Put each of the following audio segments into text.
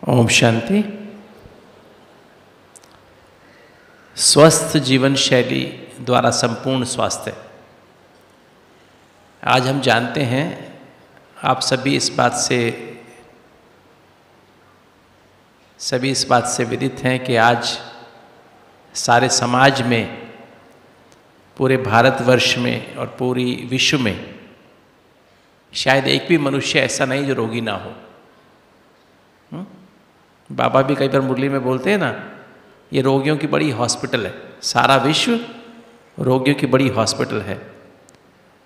ओम शांति। स्वस्थ जीवन शैली द्वारा संपूर्ण स्वास्थ्य। आज हम जानते हैं, आप सभी इस बात से विदित हैं कि आज सारे समाज में, पूरे भारतवर्ष में और पूरी विश्व में शायद एक भी मनुष्य ऐसा नहीं जो रोगी ना हो। बाबा भी कई बार मुरली में बोलते हैं ना, ये रोगियों की बड़ी हॉस्पिटल है, सारा विश्व रोगियों की बड़ी हॉस्पिटल है।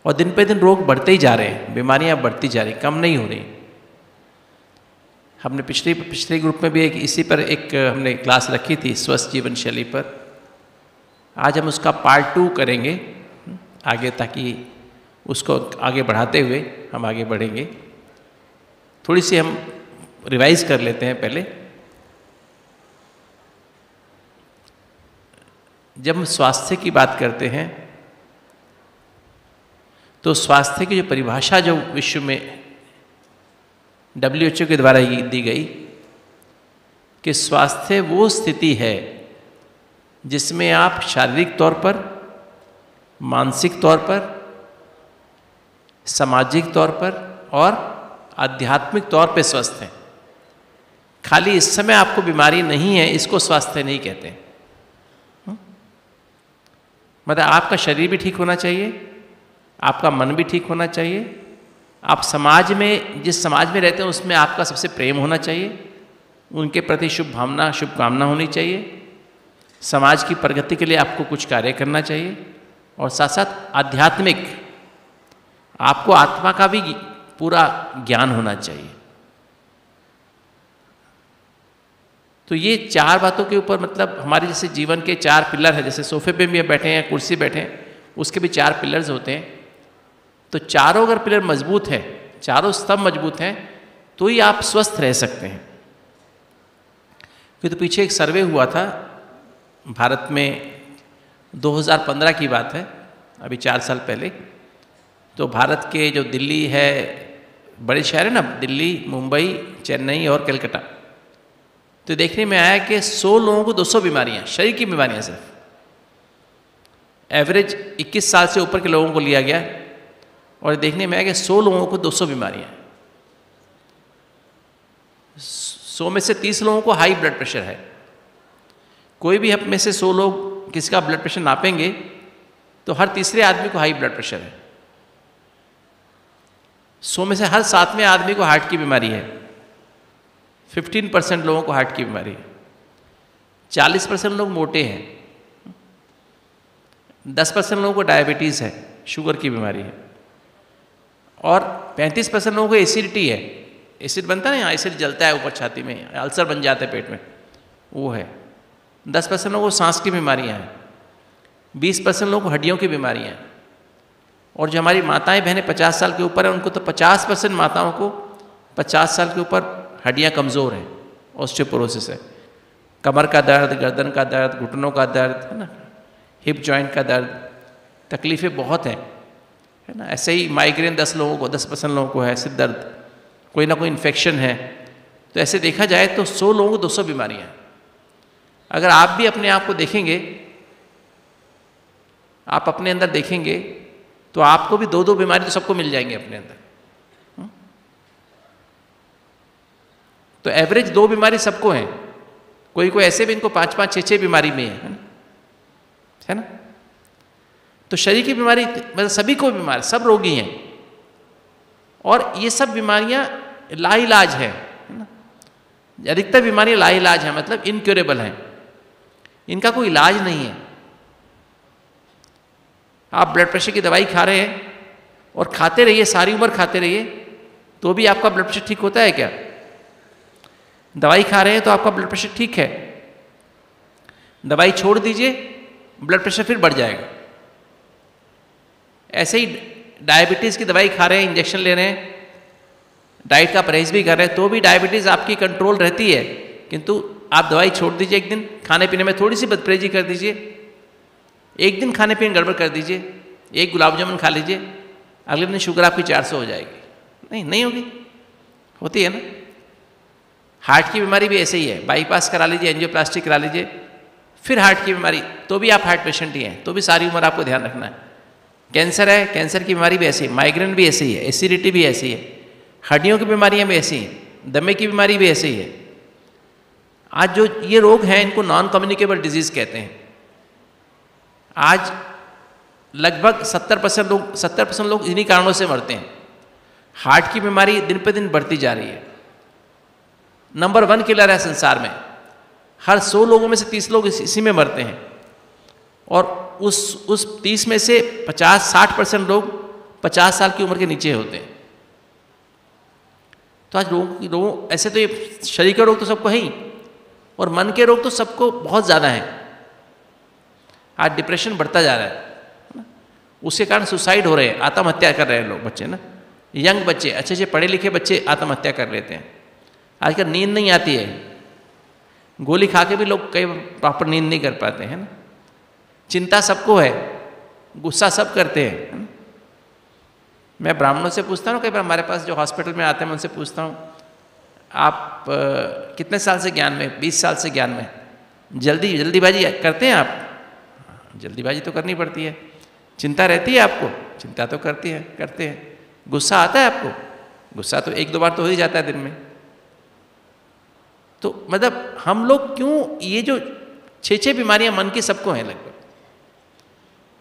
और दिन पे दिन रोग बढ़ते ही जा रहे हैं, बीमारियां बढ़ती जा रही, कम नहीं हो रही। हमने पिछले ग्रुप में भी इसी पर हमने क्लास रखी थी, स्वस्थ जीवन शैली पर। आज हम उसका पार्ट 2 करेंगे आगे, ताकि उसको आगे बढ़ाते हुए हम आगे बढ़ेंगे। थोड़ी सी हम रिवाइज कर लेते हैं पहले। जब हम स्वास्थ्य की बात करते हैं तो स्वास्थ्य की जो परिभाषा जो विश्व में WHO के द्वारा दी गई कि स्वास्थ्य वो स्थिति है जिसमें आप शारीरिक तौर पर, मानसिक तौर पर, सामाजिक तौर पर और आध्यात्मिक तौर पे स्वस्थ हैं। खाली इस समय आपको बीमारी नहीं है, इसको स्वास्थ्य नहीं कहते। मतलब आपका शरीर भी ठीक होना चाहिए, आपका मन भी ठीक होना चाहिए, आप समाज में, जिस समाज में रहते हैं उसमें आपका सबसे प्रेम होना चाहिए, उनके प्रति शुभकामना होनी चाहिए, समाज की प्रगति के लिए आपको कुछ कार्य करना चाहिए, और साथ साथ आध्यात्मिक, आपको आत्मा का भी पूरा ज्ञान होना चाहिए। तो ये 4 बातों के ऊपर, मतलब हमारे जैसे जीवन के 4 पिलर हैं, जैसे सोफे पे भी बैठे हैं, कुर्सी बैठे हैं, उसके भी 4 पिलर्स होते हैं। तो चारों अगर पिलर मजबूत हैं, चारों स्तंभ मजबूत हैं, तो ही आप स्वस्थ रह सकते हैं। क्योंकि तो पीछे एक सर्वे हुआ था भारत में, 2015 की बात है, अभी 4 साल पहले। तो भारत के जो दिल्ली है, बड़े शहर है ना, दिल्ली, मुंबई, चेन्नई और कलकत्ता, तो देखने में आया कि 100 लोगों को 200 बीमारियां, शरीर की बीमारियां सिर्फ। एवरेज 21 साल से ऊपर के लोगों को लिया गया और देखने में आया कि 100 लोगों को 200 बीमारियां। 100 में से 30 लोगों को हाई ब्लड प्रेशर है। कोई भी हम में से 100 लोग किसी का ब्लड प्रेशर नापेंगे तो हर तीसरे आदमी को हाई ब्लड प्रेशर है। 100 में से हर 7वें आदमी को हार्ट की बीमारी है। 15% लोगों को हार्ट की बीमारी है। 40% लोग मोटे हैं। 10% लोगों को डायबिटीज़ है, शुगर की बीमारी है। और 35% लोगों को एसिडिटी है। एसिड बनता है ना, यहाँ एसिड जलता है ऊपर छाती में, अल्सर बन जाते हैं पेट में, वो है। 10% लोगों को सांस की बीमारियाँ हैं। 20% लोगों को हड्डियों की बीमारियाँ हैं। और जो हमारी माताएं बहनें 50 साल के ऊपर हैं, उनको तो 50% माताओं को 50 साल के ऊपर हड्डियाँ कमज़ोर हैं, ऑस्टियोपोरोसिस है। कमर का दर्द, गर्दन का दर्द, घुटनों का दर्द, है ना, हिप जॉइंट का दर्द, तकलीफ़ें बहुत हैं, है ना। ऐसे ही माइग्रेन 10% लोगों को है, सिर दर्द, कोई ना कोई इन्फेक्शन है। तो ऐसे देखा जाए तो 100 लोगों को 200 बीमारियाँ हैं। अगर आप भी अपने आप को देखेंगे, आप अपने अंदर देखेंगे, तो आपको भी 2-2 बीमारी तो सबको मिल जाएंगे अपने अंदर। तो एवरेज 2 बीमारी सबको है। कोई ऐसे भी इनको 5-5, 6-6 बीमारी में है ना। तो शरीर की बीमारी, मतलब सभी को बीमार, सब रोगी हैं। और ये सब बीमारियां लाइलाज है ना। अधिकतर बीमारियां लाइलाज हैं, मतलब इनक्योरेबल हैं, इनका कोई इलाज नहीं है। आप ब्लड प्रेशर की दवाई खा रहे हैं और खाते रहिए, सारी उम्र खाते रहिए, तो भी आपका ब्लड प्रेशर ठीक होता है क्या? दवाई खा रहे हैं तो आपका ब्लड प्रेशर ठीक है, दवाई छोड़ दीजिए, ब्लड प्रेशर फिर बढ़ जाएगा। ऐसे ही डायबिटीज़ की दवाई खा रहे हैं, इंजेक्शन ले रहे हैं, डाइट का परहेज भी कर रहे हैं, तो भी डायबिटीज़ आपकी कंट्रोल रहती है। किंतु आप दवाई छोड़ दीजिए, एक दिन खाने पीने में थोड़ी सी बदपरहेजी कर दीजिए, एक दिन खाने पीने गड़बड़ कर दीजिए, एक गुलाब जामुन खा लीजिए, अगले दिन शुगर आपकी 400 हो जाएगी। नहीं होगी, होती है ना। हार्ट की बीमारी भी ऐसे ही है, बाईपास करा लीजिए, एंजियोप्लास्टी करा लीजिए, फिर हार्ट की बीमारी, तो भी आप हार्ट पेशेंट ही हैं, तो भी सारी उम्र आपको ध्यान रखना है। कैंसर है, कैंसर की बीमारी भी ऐसी है, माइग्रेन भी ऐसी है, एसिडिटी भी ऐसी है, हड्डियों की बीमारियां भी ऐसी हैं, दमे की बीमारी भी ऐसी ही है। आज जो ये रोग हैं इनको नॉन कम्युनिकेबल डिजीज कहते हैं। आज लगभग 70% लोग इन्हीं कारणों से मरते हैं। हार्ट की बीमारी दिन पे दिन बढ़ती जा रही है, नंबर 1 किलर है संसार में। हर 100 लोगों में से 30 लोग इसी में मरते हैं, और उस 30 में से 50-60% लोग 50 साल की उम्र के नीचे होते हैं। तो आज रोग ऐसे तो ये शरीर का रोग तो सबको है ही, और मन के रोग तो सबको बहुत ज़्यादा है। आज डिप्रेशन बढ़ता जा रहा है, उसके कारण सुसाइड हो रहे हैं, आत्महत्या कर रहे हैं लोग, बच्चे ना, यंग बच्चे, अच्छे अच्छे पढ़े लिखे बच्चे आत्महत्या कर लेते हैं। आजकल नींद नहीं आती है, गोली खा के भी लोग कई प्रॉपर नींद नहीं कर पाते हैं ना। चिंता सबको है, गुस्सा सब करते हैं, है ना? मैं ब्राह्मणों से पूछता हूँ, कई बार हमारे पास जो हॉस्पिटल में आते हैं मैं उनसे पूछता हूँ, आप कितने साल से ज्ञान में? 20 साल से ज्ञान में। जल्दीबाजी करते हैं आप? जल्दीबाजी तो करनी पड़ती है। चिंता रहती है आपको? चिंता तो करते हैं। गुस्सा आता है आपको? गुस्सा तो 1-2 बार तो हो ही जाता है दिन में। तो मतलब हम लोग क्यों, ये जो 6 बीमारियां मन की सबको हैं लगभग,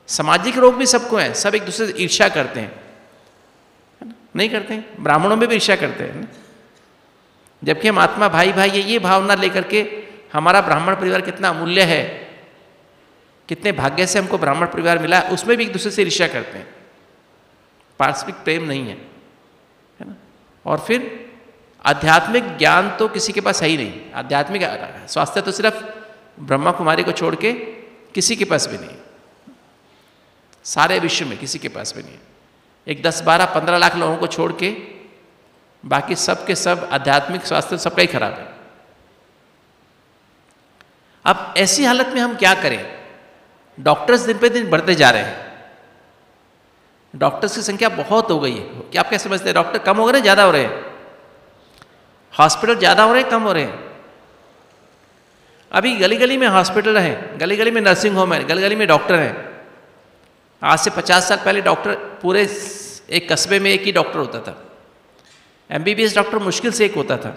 सामाजिक रोग भी सबको हैं, सब एक दूसरे से ईर्ष्या करते हैं, है ना? नहीं करते हैं? ब्राह्मणों में भी ईर्ष्या करते हैं ना? जबकि हम आत्मा भाई भाई ये भावना लेकर के, हमारा ब्राह्मण परिवार कितना अमूल्य है, कितने भाग्य से हमको ब्राह्मण परिवार मिला, उसमें भी एक दूसरे से ईर्ष्या करते हैं। पारस्परिक प्रेम नहीं है ना? और फिर आध्यात्मिक ज्ञान तो किसी के पास है ही नहीं। आध्यात्मिक स्वास्थ्य तो सिर्फ ब्रह्मा कुमारी को छोड़ के किसी के पास भी नहीं, सारे विश्व में किसी के पास भी नहीं। एक 10-12-15 लाख लोगों को छोड़ के बाकी सब के सब आध्यात्मिक स्वास्थ्य सबका ही खराब है। अब ऐसी हालत में हम क्या करें? डॉक्टर्स दिन पे दिन बढ़ते जा रहे हैं, डॉक्टर्स की संख्या बहुत हो गई है। क्या आप क्या समझते हैं? डॉक्टर कम हो रहे हैं, ज़्यादा हो रहे हैं? हॉस्पिटल ज़्यादा हो रहे हैं, कम हो रहे हैं? अभी गली गली में हॉस्पिटल हैं, गली गली में नर्सिंग होम है, गली गली में डॉक्टर हैं। आज से 50 साल पहले डॉक्टर पूरे एक कस्बे में एक ही डॉक्टर होता था। MBBS डॉक्टर मुश्किल से एक होता था,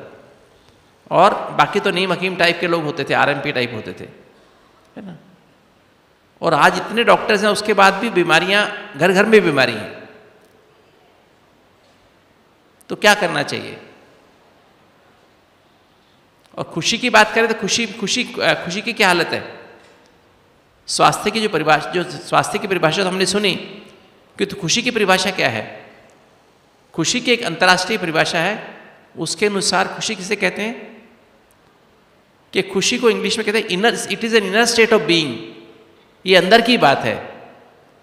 और बाकी तो नीम हकीम टाइप के लोग होते थे, RMP टाइप होते थे, है ना? और आज इतने डॉक्टर्स हैं, उसके बाद भी बीमारियां, घर घर में बीमारी हैं। तो क्या करना चाहिए? और खुशी की बात करें तो खुशी की क्या हालत है? स्वास्थ्य की स्वास्थ्य की परिभाषा तो हमने सुनी, कि तो खुशी की परिभाषा क्या है? खुशी की एक अंतर्राष्ट्रीय परिभाषा है, उसके अनुसार खुशी किसे कहते हैं? कि खुशी को इंग्लिश में कहते हैं it is an inner state of being. ये अंदर की बात है,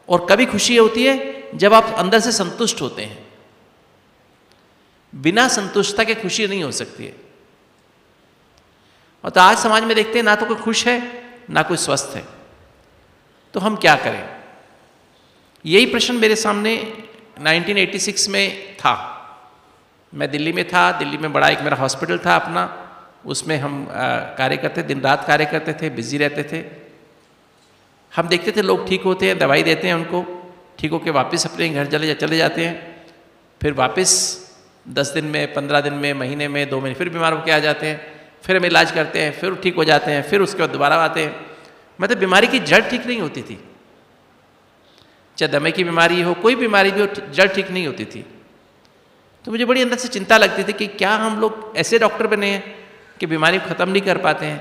और कभी खुशी होती है जब आप अंदर से संतुष्ट होते हैं। बिना संतुष्टता के खुशी नहीं हो सकती है। और तो आज समाज में देखते हैं, ना तो कोई खुश है ना कोई स्वस्थ है। तो हम क्या करें? यही प्रश्न मेरे सामने 1986 में था। मैं दिल्ली में था, दिल्ली में बड़ा एक मेरा हॉस्पिटल था अपना, उसमें हम कार्य करते, दिन रात कार्य करते थे, बिजी रहते थे। हम देखते थे लोग ठीक होते हैं, दवाई देते हैं उनको, ठीक होकर वापस अपने घर चले जाते हैं, फिर वापस 10 दिन में, 15 दिन में, महीने में, 2 महीने फिर बीमार होकर आ जाते हैं, फिर हम इलाज करते हैं, फिर ठीक हो जाते हैं, फिर उसके बाद दोबारा आते हैं। मतलब बीमारी की जड़ ठीक नहीं होती थी। चाहे दमे की बीमारी हो, कोई बीमारी भी हो, जड़ ठीक नहीं होती थी। तो मुझे बड़ी अंदर से चिंता लगती थी कि क्या हम लोग ऐसे डॉक्टर बने हैं कि बीमारी को ख़त्म नहीं कर पाते हैं।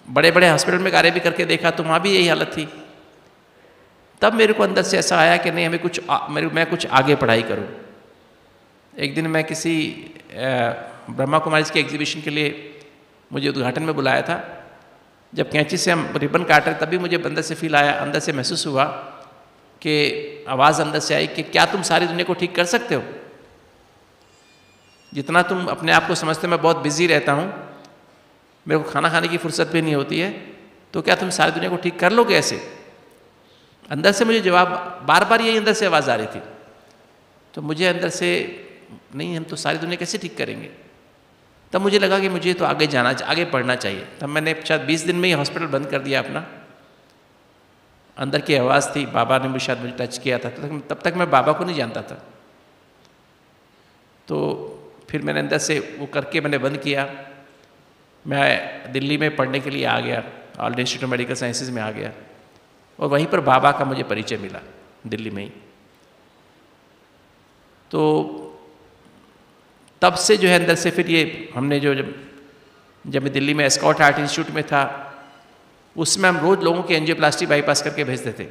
बड़े बड़े हॉस्पिटल में कार्य भी करके देखा तो वहाँ भी यही हालत थी। तब मेरे को अंदर से ऐसा आया कि नहीं, मैं कुछ आगे पढ़ाई करूँ। एक दिन मैं किसी ब्रह्मा कुमारी के एग्जीबिशन के लिए मुझे उद्घाटन में बुलाया था। जब कैंची से हम रिबन काट रहे, तभी मुझे अंदर से फील आया, अंदर से महसूस हुआ कि आवाज़ अंदर से आई कि क्या तुम सारी दुनिया को ठीक कर सकते हो? जितना तुम अपने आप को समझते हो, मैं बहुत बिजी रहता हूँ, मेरे को खाना खाने की फुर्सत भी नहीं होती है, तो क्या तुम सारी दुनिया को ठीक कर लोगे ऐसे? अंदर से मुझे जवाब, बार बार यही अंदर से आवाज़ आ रही थी। तो मुझे अंदर से, नहीं, हम तो सारी दुनिया कैसे ठीक करेंगे? तब मुझे लगा कि मुझे तो आगे पढ़ना चाहिए। तब मैंने शायद 20 दिन में ही हॉस्पिटल बंद कर दिया अपना। अंदर की आवाज़ थी, बाबा ने मुझे शायद मुझे टच किया था, तब तक मैं बाबा को नहीं जानता था। तो फिर मैंने अंदर से वो करके मैंने बंद किया। मैं दिल्ली में पढ़ने के लिए आ गया, all India institute of medical sciences में आ गया, और वहीं पर बाबा का मुझे परिचय मिला दिल्ली में ही। तो तब से जो है अंदर से फिर ये हमने जब मैं दिल्ली में एस्कॉट हार्ट इंस्टीट्यूट में था, उसमें हम रोज़ लोगों की एंजियोप्लास्टी बाईपास करके भेजते थे।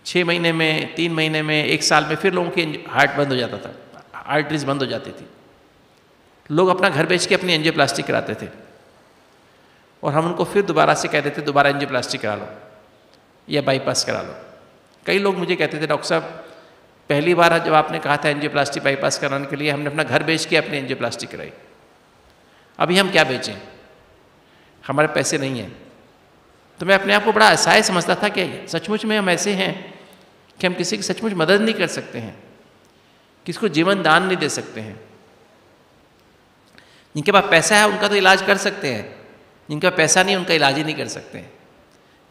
6 महीने में, 3 महीने में, 1 साल में फिर लोगों की हार्ट बंद हो जाता था, आर्टरीज बंद हो जाती थी। लोग अपना घर बेच के अपनी एंजियोप्लास्टी कराते थे, और हम उनको फिर दोबारा से कहते थे दोबारा एंजियोप्लास्टी करा लो या बाईपास करा लो। कई लोग मुझे कहते थे, डॉक्टर साहब पहली बार जब आपने कहा था एंजियोप्लास्टी बाईपास कराने के लिए, हमने अपना घर बेच के अपनी एंजियोप्लास्टी कराई, अभी हम क्या बेचें, हमारे पैसे नहीं हैं। तो मैं अपने आप को बड़ा असहाय समझता था कि सचमुच में हम ऐसे हैं कि हम किसी की सचमुच मदद नहीं कर सकते हैं, किसी को जीवन दान नहीं दे सकते हैं। जिनके पास पैसा है उनका तो इलाज कर सकते हैं, जिनका पैसा नहीं उनका इलाज ही नहीं कर सकते हैं।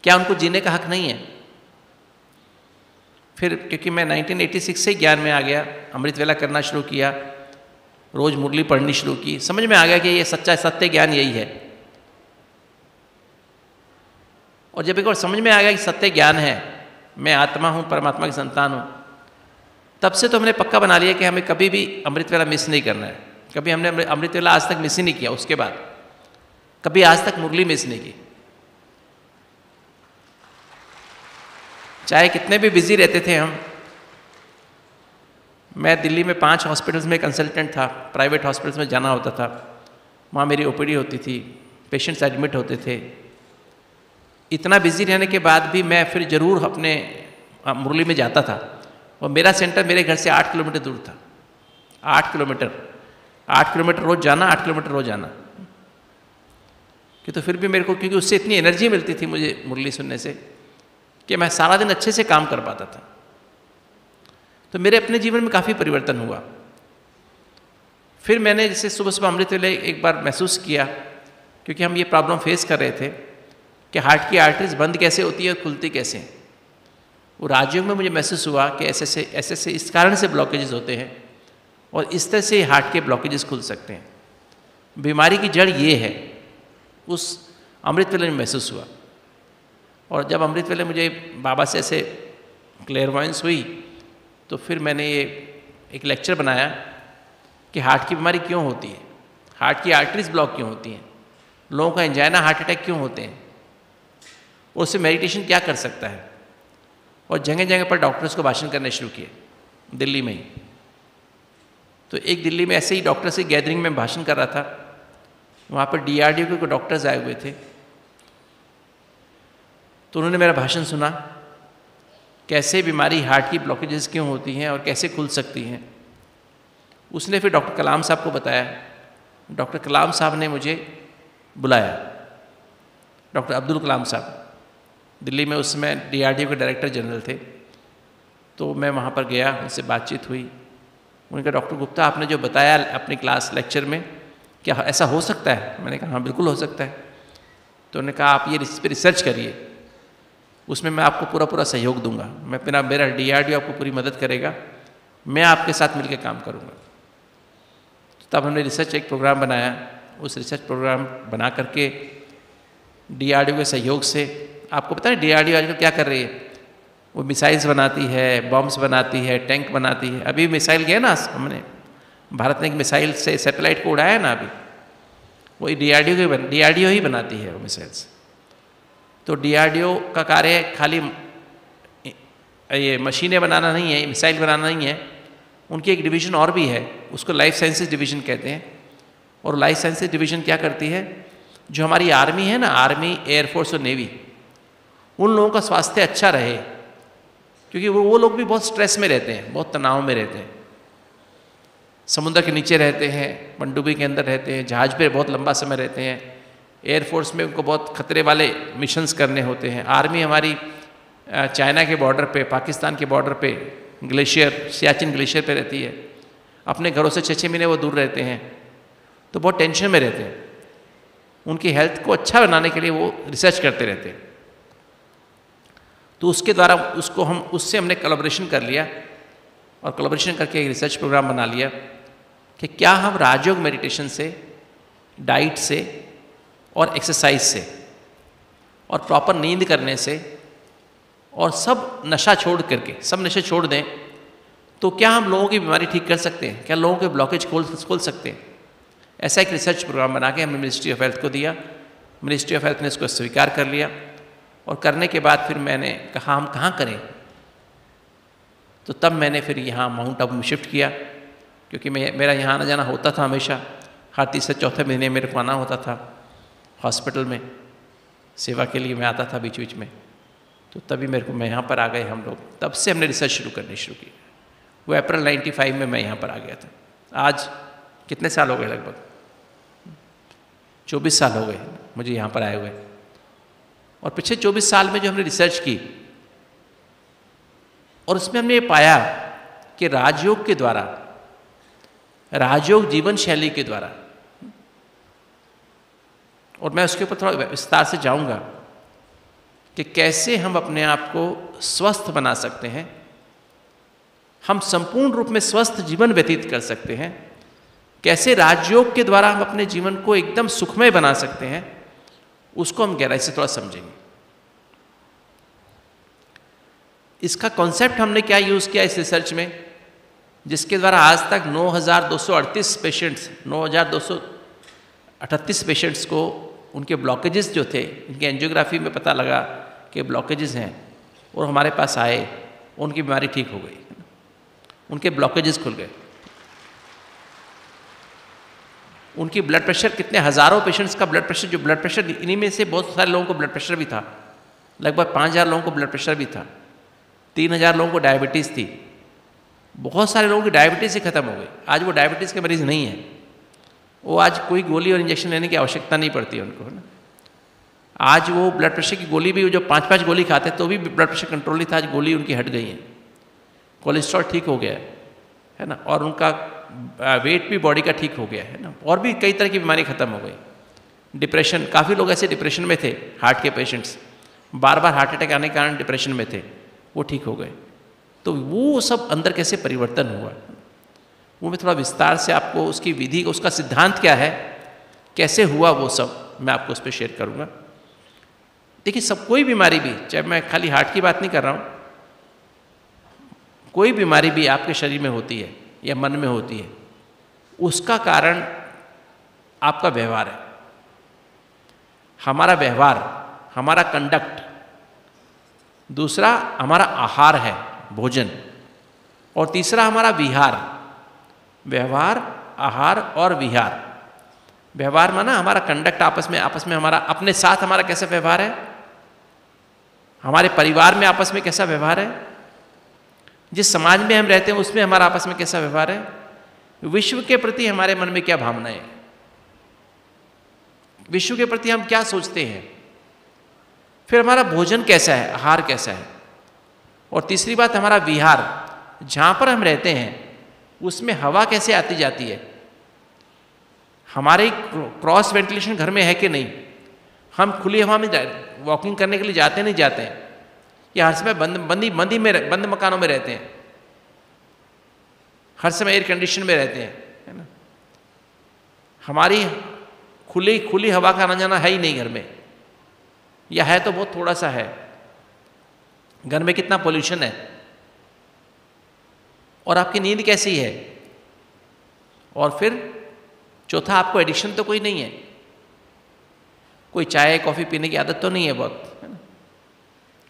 क्या उनको जीने का हक नहीं है? फिर क्योंकि मैं 1986 से ज्ञान में आ गया, अमृत वेला करना शुरू किया, रोज़ मुरली पढ़नी शुरू की, समझ में आ गया कि ये सच्चा सत्य ज्ञान यही है। और जब एक बार समझ में आ गया कि सत्य ज्ञान है, मैं आत्मा हूँ, परमात्मा की संतान हूँ, तब से तो हमने पक्का बना लिया कि हमें कभी भी अमृत वेला मिस नहीं करना है। कभी हमने अमृत वेला आज तक मिस ही नहीं किया, उसके बाद कभी आज तक मुरली मिस नहीं की। चाहे कितने भी बिजी रहते थे हम। मैं दिल्ली में 5 हॉस्पिटल्स में कंसल्टेंट था, प्राइवेट हॉस्पिटल्स में जाना होता था, वहाँ मेरी ओपीडी होती थी, पेशेंट्स एडमिट होते थे। इतना बिजी रहने के बाद भी मैं फिर ज़रूर अपने मुरली में जाता था, और मेरा सेंटर मेरे घर से 8 किलोमीटर दूर था। 8 किलोमीटर रोज़ जाना, 8 किलोमीटर रोज़ आना। कि तो फिर भी मेरे को, क्योंकि उससे इतनी एनर्जी मिलती थी मुझे मुरली सुनने से, कि मैं सारा दिन अच्छे से काम कर पाता था। तो मेरे अपने जीवन में काफ़ी परिवर्तन हुआ। फिर मैंने जैसे सुबह सुबह अमृत वेले एक बार महसूस किया, क्योंकि हम ये प्रॉब्लम फेस कर रहे थे कि हार्ट की आर्टरीज बंद कैसे होती है और खुलती कैसे हैं। वो राजयोग में मुझे महसूस हुआ कि ऐसे इस कारण से ब्लॉकेजेस होते हैं, और इस तरह से हार्ट के ब्लॉकेजेस खुल सकते हैं। बीमारी की जड़ ये है, उस अमृत वेले में महसूस हुआ। और जब अमृत वेले मुझे बाबा से ऐसे क्लेयरवॉयंस हुई, तो फिर मैंने ये एक लेक्चर बनाया कि हार्ट की बीमारी क्यों होती है, हार्ट की आर्टरीज ब्लॉक क्यों होती हैं, लोगों का एंजाइना हार्ट अटैक क्यों होते हैं, और उससे मेडिटेशन क्या कर सकता है। और जगह जगह पर डॉक्टर्स को भाषण करने शुरू किए, दिल्ली में ही। तो एक दिल्ली में ऐसे ही डॉक्टर से गैदरिंग में भाषण कर रहा था, वहाँ पर DRDO के डॉक्टर्स आए हुए थे। तो उन्होंने मेरा भाषण सुना, कैसे बीमारी हार्ट की ब्लॉकेजेस क्यों होती हैं और कैसे खुल सकती हैं। उसने फिर डॉक्टर कलाम साहब को बताया। डॉक्टर कलाम साहब ने मुझे बुलाया, डॉक्टर अब्दुल कलाम साहब, दिल्ली में उस समय DRDO के डायरेक्टर जनरल थे। तो मैं वहाँ पर गया, उनसे बातचीत हुई। उन्होंने कहा, डॉक्टर गुप्ता आपने जो बताया अपनी क्लास लेक्चर में, क्या ऐसा हो सकता है? मैंने कहा हाँ बिल्कुल हो सकता है। तो उन्होंने कहा आप ये इस पर रिसर्च करिए, उसमें मैं आपको पूरा सहयोग दूंगा। मेरा DRDO आपको पूरी मदद करेगा, मैं आपके साथ मिलकर काम करूँगा। तो तब हमने रिसर्च एक प्रोग्राम बनाया। उस रिसर्च प्रोग्राम बना करके DRDO के सहयोग से, आपको पता है DRDO आजकल क्या कर रही है, वो मिसाइल्स बनाती है, बॉम्ब्स बनाती है, टैंक बनाती है। अभी मिसाइल गया ना, हमने भारत ने एक मिसाइल से सैटेलाइट को उड़ाया ना, अभी वही DRDO ही बनाती है वो मिसाइल्स। तो DRDO का कार्य खाली ये मशीनें बनाना नहीं है, मिसाइल बनाना नहीं है, उनकी एक डिवीज़न और भी है, उसको लाइफ साइंसेज डिवीज़न कहते हैं। और लाइफ साइंसेज डिवीज़न क्या करती है, जो हमारी आर्मी है ना, आर्मी, एयरफोर्स और नेवी, उन लोगों का स्वास्थ्य अच्छा रहे, क्योंकि वो लोग भी बहुत स्ट्रेस में रहते हैं, बहुत तनाव में रहते हैं, समुद्र के नीचे रहते हैं, पनडुब्बी के अंदर रहते हैं, जहाज पे बहुत लंबा समय रहते हैं, एयरफोर्स में उनको बहुत खतरे वाले मिशंस करने होते हैं। आर्मी हमारी चाइना के बॉर्डर पे, पाकिस्तान के बॉर्डर पे, ग्लेशियर, सियाचिन ग्लेशियर पे रहती है, अपने घरों से 6-6 महीने वो दूर रहते हैं। तो बहुत टेंशन में रहते हैं। उनकी हेल्थ को अच्छा बनाने के लिए वो रिसर्च करते रहते हैं। तो उसके द्वारा उससे हमने कोलैबोरेशन कर लिया और कोलैबोरेशन करके एक रिसर्च प्रोग्राम बना लिया कि क्या हम राजयोग मेडिटेशन से, डाइट से और एक्सरसाइज से और प्रॉपर नींद करने से और सब नशा छोड़ करके, सब नशे छोड़ दें, तो क्या हम लोगों की बीमारी ठीक कर सकते हैं? क्या लोगों के ब्लॉकेज खोल सकते हैं? ऐसा एक रिसर्च प्रोग्राम बना के हमने मिनिस्ट्री ऑफ हेल्थ को दिया। मिनिस्ट्री ऑफ हेल्थ ने इसको स्वीकार कर लिया और करने के बाद फिर मैंने कहा हम कहाँ करें, तो तब मैंने फिर यहाँ माउंट आबू में शिफ्ट किया, क्योंकि मेरा यहाँ आना जाना होता था हमेशा। हर तीसरे चौथे महीने मेरे को आना होता था हॉस्पिटल में, सेवा के लिए मैं आता था बीच बीच में। तो तभी मेरे को मैं यहाँ पर आ गए हम लोग, तब से हमने रिसर्च शुरू करनी शुरू की। वो अप्रैल 95 में मैं यहाँ पर आ गया था। आज कितने साल हो गए? लगभग 24 साल हो गए मुझे यहाँ पर आए हुए। और पिछले 24 साल में जो हमने रिसर्च की और उसमें हमने ये पाया कि राजयोग के द्वारा, राजयोग जीवन शैली के द्वारा, और मैं उसके ऊपर थोड़ा विस्तार से जाऊंगा कि कैसे हम अपने आप को स्वस्थ बना सकते हैं, हम संपूर्ण रूप में स्वस्थ जीवन व्यतीत कर सकते हैं, कैसे राजयोग के द्वारा हम अपने जीवन को एकदम सुखमय बना सकते हैं, उसको हम गहराई से थोड़ा समझेंगे। इसका कॉन्सेप्ट हमने क्या यूज़ किया इस रिसर्च में, जिसके द्वारा आज तक 9,238 पेशेंट्स, 9,238 पेशेंट्स को उनके ब्लॉकेजेस जो थे, इनके एंजियोग्राफी में पता लगा कि ब्लॉकेजेस हैं, और हमारे पास आए, उनकी बीमारी ठीक हो गई, उनके ब्लॉकेजेस खुल गए। उनकी ब्लड प्रेशर, कितने हज़ारों पेशेंट्स का ब्लड प्रेशर, जो ब्लड प्रेशर, इन्हीं में से बहुत सारे लोगों को ब्लड प्रेशर भी था, लगभग 5,000 लोगों को ब्लड प्रेशर भी था, 3,000 लोगों को डायबिटीज़ थी, बहुत सारे लोगों की डायबिटीज़ ही खत्म हो गई। आज वो डायबिटीज़ के मरीज़ नहीं है, वो आज कोई गोली और इंजेक्शन लेने की आवश्यकता नहीं पड़ती है उनको, है ना। आज वो ब्लड प्रेशर की गोली भी, जो 5-5 गोली खाते तो भी ब्लड प्रेशर कंट्रोल नहीं था, आज गोली उनकी हट गई है, कोलेस्ट्रॉल ठीक हो गया है ना, और उनका वेट भी बॉडी का ठीक हो गया है ना, और भी कई तरह की बीमारी खत्म हो गई। डिप्रेशन, काफ़ी लोग ऐसे डिप्रेशन में थे, हार्ट के पेशेंट्स, बार बार हार्ट अटैक आने के कारण डिप्रेशन में थे, वो ठीक हो गए। तो वो सब अंदर कैसे परिवर्तन हुआ, वो मैं थोड़ा विस्तार से आपको उसकी विधि, उसका सिद्धांत क्या है, कैसे हुआ, वो सब मैं आपको उस पर शेयर करूँगा। देखिए, सब कोई बीमारी भी, चाहे मैं खाली हार्ट की बात नहीं कर रहा हूँ, कोई बीमारी भी आपके शरीर में होती है या मन में होती है, उसका कारण आपका व्यवहार है। हमारा व्यवहार, हमारा कंडक्ट, दूसरा हमारा आहार है, भोजन, और तीसरा हमारा विहार। व्यवहार, आहार और विहार। व्यवहार माना हमारा कंडक्ट, आपस में हमारा, अपने साथ हमारा कैसा व्यवहार है, हमारे परिवार में आपस में कैसा व्यवहार है, जिस समाज में हम रहते हैं उसमें हमारा आपस में कैसा व्यवहार है, विश्व के प्रति हमारे मन में क्या भावनाएं हैं, विश्व के प्रति हम क्या सोचते हैं, फिर हमारा भोजन कैसा है, आहार कैसा है, और तीसरी बात हमारा विहार, जहाँ पर हम रहते हैं उसमें हवा कैसे आती जाती है, हमारे क्रॉस वेंटिलेशन घर में है कि नहीं, हम खुली हवा में वॉकिंग करने के लिए जाते नहीं जाते हैं, या हर समय बंद मकानों में रहते हैं, हर समय एयर कंडीशन में रहते हैं, है ना। हमारी खुली हवा का आना जाना है ही नहीं घर में, या है तो बहुत थोड़ा सा है। घर में कितना पोल्यूशन है, और आपकी नींद कैसी है, और फिर चौथा, आपको एडिक्शन तो कोई नहीं है, कोई चाय कॉफ़ी पीने की आदत तो नहीं है बहुत, है ना,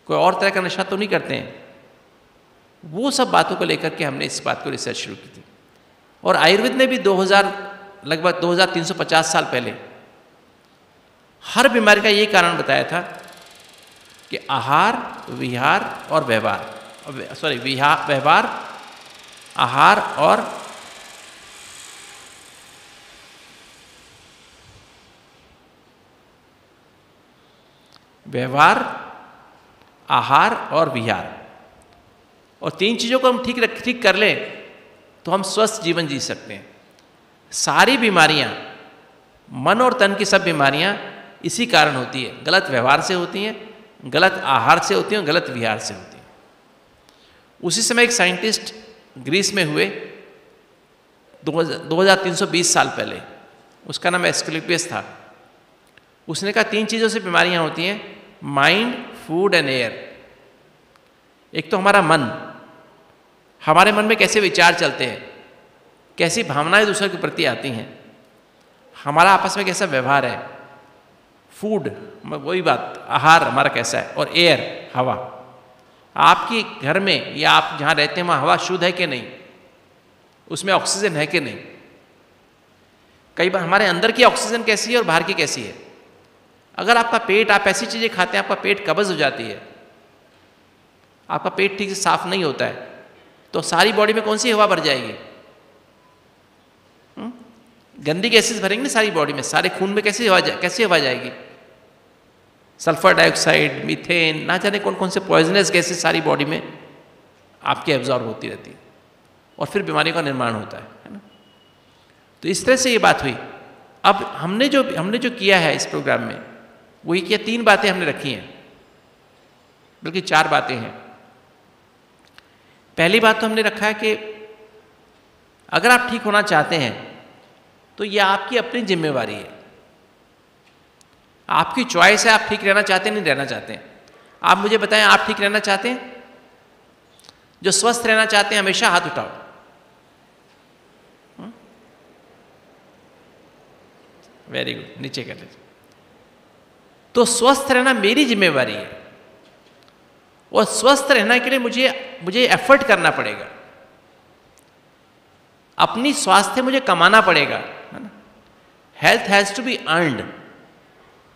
कोई और तरह का नशा तो नहीं करते हैं। वो सब बातों को लेकर के हमने इस बात को रिसर्च शुरू की थी। और आयुर्वेद ने भी लगभग 2350 साल पहले हर बीमारी का ये कारण बताया था कि आहार, विहार और व्यवहार, व्यवहार, आहार और व्यवहार, आहार और विहार, और 3 चीज़ों को हम ठीक कर लें तो हम स्वस्थ जीवन जी सकते हैं। सारी बीमारियां मन और तन की सब बीमारियां इसी कारण होती है, गलत व्यवहार से होती हैं, गलत आहार से होती हैं, गलत विहार से होती हैं। उसी समय एक साइंटिस्ट ग्रीस में हुए 2320 साल पहले, उसका नाम एस्क्लेपियस था। उसने कहा 3 चीज़ों से बीमारियां होती हैं, माइंड, फूड एंड एयर। एक तो हमारा मन, हमारे मन में कैसे विचार चलते हैं, कैसी भावनाएं दूसरे के प्रति आती हैं, हमारा आपस में कैसा व्यवहार है। फूड, वही बात, आहार हमारा कैसा है। और एयर, हवा, आपकी घर में या आप जहाँ रहते हैं वहाँ हवा शुद्ध है कि नहीं, उसमें ऑक्सीजन है कि नहीं। कई बार हमारे अंदर की ऑक्सीजन कैसी है और बाहर की कैसी है। अगर आपका पेट, आप ऐसी चीज़ें खाते हैं, आपका पेट कब्ज़ हो जाती है, आपका पेट ठीक से साफ नहीं होता है, तो सारी बॉडी में कौन सी हवा भर जाएगी? गंदी गैसेस भरेंगे ना सारी बॉडी में, सारे खून में कैसे हवा जाएगी? सल्फर डाइऑक्साइड, मीथेन, ना जाने कौन कौन से पॉइजनस गैसेस सारी बॉडी में आपके एब्जॉर्ब होती रहती है, और फिर बीमारियों का निर्माण होता है ना। तो इस तरह से ये बात हुई। अब हमने जो किया है इस प्रोग्राम में, वही किया, 3 बातें हमने रखी हैं, बल्कि 4 बातें हैं। पहली बात तो हमने रखा है कि अगर आप ठीक होना चाहते हैं तो यह आपकी अपनी जिम्मेवारी है, आपकी चॉइस है, आप ठीक रहना चाहते हैं नहीं रहना चाहते हैं। आप मुझे बताएं, आप ठीक रहना चाहते हैं? जो स्वस्थ रहना चाहते हैं हमेशा हाथ उठाओ। वेरी गुड, नीचे कर लीजिए। तो स्वस्थ रहना मेरी जिम्मेवारी है, और स्वस्थ रहने के लिए मुझे एफर्ट करना पड़ेगा, अपनी स्वास्थ्य मुझे कमाना पड़ेगा, है ना। Health has to be earned.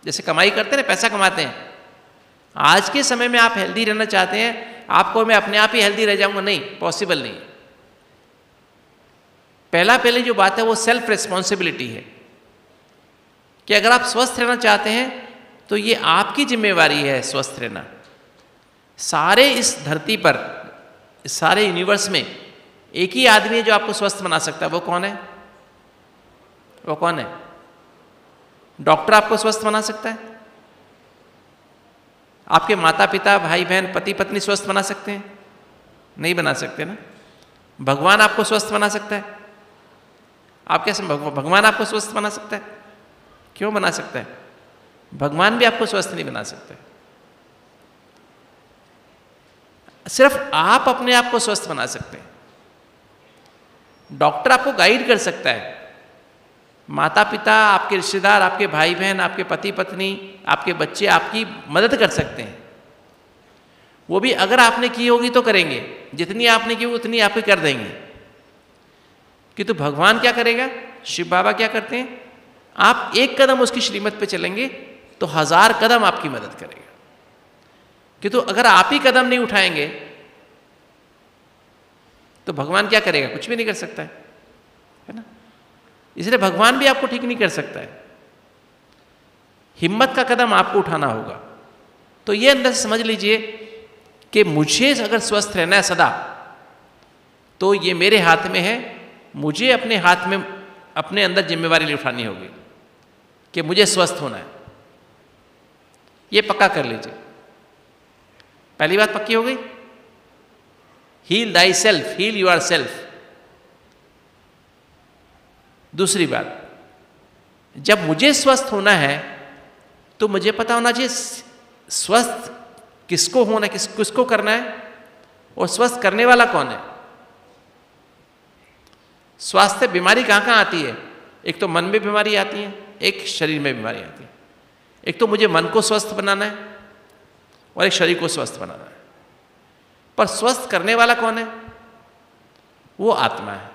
जैसे कमाई करते हैं ना, पैसा कमाते हैं। आज के समय में आप हेल्दी रहना चाहते हैं, आपको मैं अपने आप ही हेल्दी रह जाऊंगा, नहीं, पॉसिबल नहीं। पहले जो बात है वो सेल्फ रिस्पॉन्सिबिलिटी है, कि अगर आप स्वस्थ रहना चाहते हैं तो ये आपकी जिम्मेवारी है स्वस्थ रहना। सारे इस धरती पर, इस सारे यूनिवर्स में एक ही आदमी है जो आपको स्वस्थ बना सकता है। वो कौन है? वो कौन है? डॉक्टर आपको स्वस्थ बना सकता है? आपके माता पिता, भाई बहन, पति पत्नी स्वस्थ बना सकते हैं? नहीं बना सकते ना। भगवान आपको स्वस्थ बना सकता है? आप कैसे? भगवान आपको स्वस्थ बना सकता है? क्यों बना सकता है? भगवान भी आपको स्वस्थ नहीं बना सकता है। सिर्फ आप अपने आप को स्वस्थ बना सकते हैं। डॉक्टर आपको गाइड कर सकता है, माता पिता, आपके रिश्तेदार, आपके भाई बहन, आपके पति पत्नी, आपके बच्चे आपकी मदद कर सकते हैं। वो भी अगर आपने की होगी तो करेंगे, जितनी आपने की उतनी आपको कर देंगे। किंतु भगवान क्या करेगा? शिव बाबा क्या करते हैं? आप एक कदम उसकी श्रीमत पे चलेंगे तो 1000 कदम आपकी मदद करेगा। किंतु अगर आप ही कदम नहीं उठाएंगे तो भगवान क्या करेगा? कुछ भी नहीं कर सकता है ना। इसलिए भगवान भी आपको ठीक नहीं कर सकता है। हिम्मत का कदम आपको उठाना होगा। तो ये अंदर से समझ लीजिए कि मुझे अगर स्वस्थ रहना है सदा, तो ये मेरे हाथ में है। मुझे अपने हाथ में अपने अंदर जिम्मेवारी उठानी होगी कि मुझे स्वस्थ होना है। ये पक्का कर लीजिए। पहली बात पक्की हो गई, heal thyself, heal yourself. दूसरी बात, जब मुझे स्वस्थ होना है तो मुझे पता होना चाहिए स्वस्थ किसको होना है, किसको करना है, और स्वस्थ करने वाला कौन है। स्वास्थ्य बीमारी कहाँ कहाँ आती है? एक तो मन में बीमारी आती है, एक शरीर में बीमारी आती है। एक तो मुझे मन को स्वस्थ बनाना है और एक शरीर को स्वस्थ बनाना है। पर स्वस्थ करने वाला कौन है? वो आत्मा है।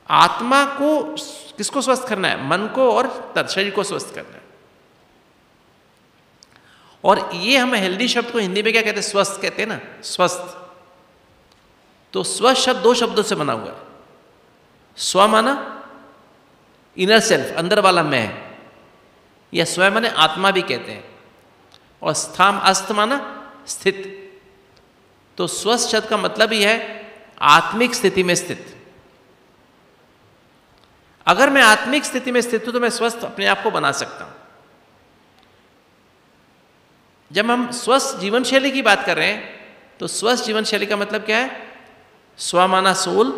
आत्मा को किसको स्वस्थ करना है? मन को और शरीर को स्वस्थ करना है। और ये हम हेल्दी शब्द को हिंदी में क्या कहते हैं? स्वस्थ कहते हैं ना, स्वस्थ। तो स्वस्थ शब्द 2 शब्दों से बना हुआ है। स्व माना इनर सेल्फ, अंदर वाला मैं, या स्वयं माने आत्मा भी कहते हैं, और स्थाम अस्त माना स्थित। तो स्वस्थ शब्द का मतलब ही है आत्मिक स्थिति में स्थित। अगर मैं आत्मिक स्थिति में स्थित हूं तो मैं स्वस्थ अपने आप को बना सकता हूं। जब हम स्वस्थ जीवन शैली की बात कर रहे हैं तो स्वस्थ जीवन शैली का मतलब क्या है? स्व माना सोल,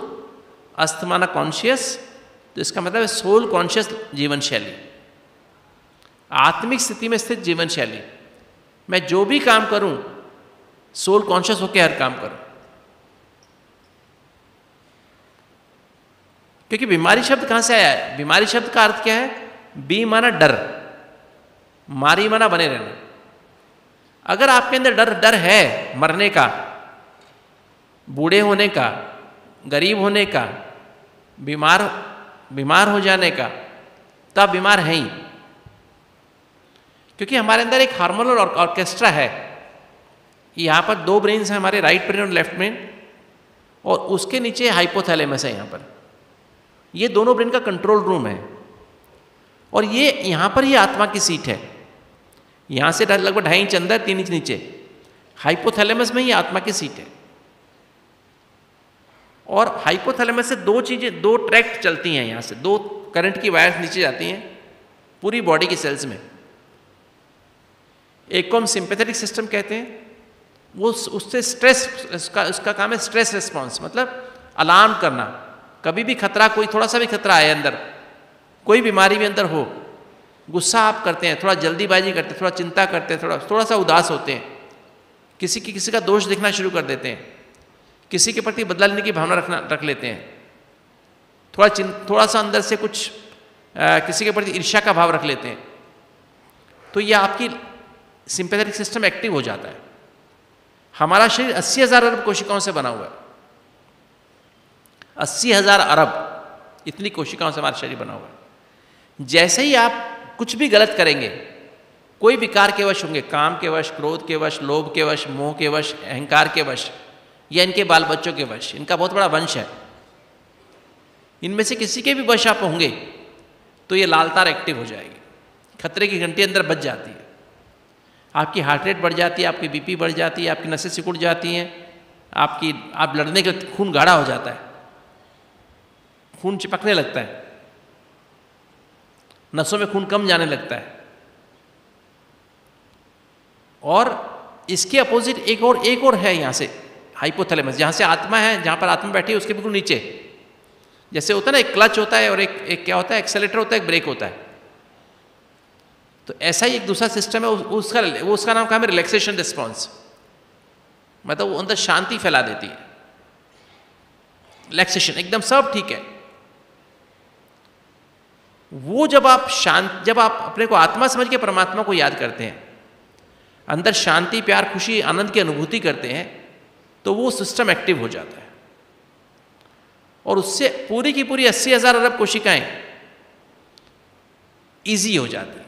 अस्त माना कॉन्शियस, तो इसका मतलब है सोल कॉन्शियस जीवन शैली, आत्मिक स्थिति में स्थित जीवन शैली। मैं जो भी काम करूं सोल कॉन्शियस होकर हर काम करूं। क्योंकि बीमारी शब्द कहां से आया है? बीमारी शब्द का अर्थ क्या है? बी माना डर, मारी माना बने रहना। अगर आपके अंदर डर है मरने का, बूढ़े होने का, गरीब होने का, बीमार हो जाने का, तो आप बीमार हैं ही। क्योंकि हमारे अंदर एक हार्मोनल ऑर्केस्ट्रा है। यहां पर दो ब्रेन्स हैं हमारे, राइट ब्रेन और लेफ्ट ब्रेन, और उसके नीचे हाइपोथैलेमस है। यहां पर ये दोनों ब्रेन का कंट्रोल रूम है, और ये यहां पर ही आत्मा की सीट है। यहां से लगभग 2.5 इंच अंदर, 3 इंच नीचे हाइपोथैलेमस में ही आत्मा की सीट है। और हाइपोथैलेमस से दो ट्रैक्ट चलती हैं, यहां से 2 करंट की वायर्स नीचे जाती हैं पूरी बॉडी की सेल्स में। एक को हम सिंपैथेटिक सिस्टम कहते हैं, वो उससे स्ट्रेस, उसका काम है स्ट्रेस रिस्पॉन्स, मतलब अलार्म करना। कभी भी खतरा, कोई थोड़ा सा भी खतरा आए अंदर, कोई बीमारी भी अंदर हो, गुस्सा आप करते हैं, थोड़ा जल्दीबाजी करते हैं, थोड़ा चिंता करते हैं, थोड़ा सा उदास होते हैं, किसी का दोष दिखना शुरू कर देते हैं, किसी के प्रति बदला लेने की भावना रख लेते हैं, थोड़ा सा अंदर से कुछ किसी के प्रति ईर्ष्या का भाव रख लेते हैं, तो यह आपकी सिंपैथेटिक सिस्टम एक्टिव हो जाता है। हमारा शरीर 80,000 अरब कोशिकाओं से बना हुआ है। 80,000 अरब, इतनी कोशिकाओं से हमारा शरीर बना हुआ है। जैसे ही आप कुछ भी गलत करेंगे, कोई विकार के वश होंगे, काम के वश, क्रोध के वश, लोभ के वश, मोह के वश, अहंकार के वश, या इनके बाल बच्चों के वश, इनका बहुत बड़ा वंश है, इनमें से किसी के भी वश आप होंगे तो ये लाल तार एक्टिव हो जाएगी, खतरे की घंटी अंदर बज जाती है, आपकी हार्ट रेट बढ़ जाती है, आपकी बीपी बढ़ जाती है, आपकी नसें सिकुड़ जाती हैं, आप लड़ने के खून गाढ़ा हो जाता है, खून चिपकने लगता है, नसों में खून कम जाने लगता है। और इसके अपोजिट एक और है यहां से हाइपोथैलेमस, जहां से आत्मा है, जहां पर आत्मा बैठी है उसके बिल्कुल नीचे, जैसे होता है ना एक क्लच होता है और एक क्या होता है, एक्सेलेरेटर होता है, एक ब्रेक होता है, तो ऐसा ही एक दूसरा सिस्टम है। उसका नाम क्या है? रिलैक्सेशन रिस्पॉन्स, मतलब वो अंदर शांति फैला देती है, रिलैक्सेशन, एकदम सब ठीक है। वो जब आप अपने को आत्मा समझ के परमात्मा को याद करते हैं, अंदर शांति, प्यार, खुशी, आनंद की अनुभूति करते हैं, तो वो सिस्टम एक्टिव हो जाता है, और उससे पूरी की पूरी 80,000 अरब कोशिकाएं इजी हो जाती है।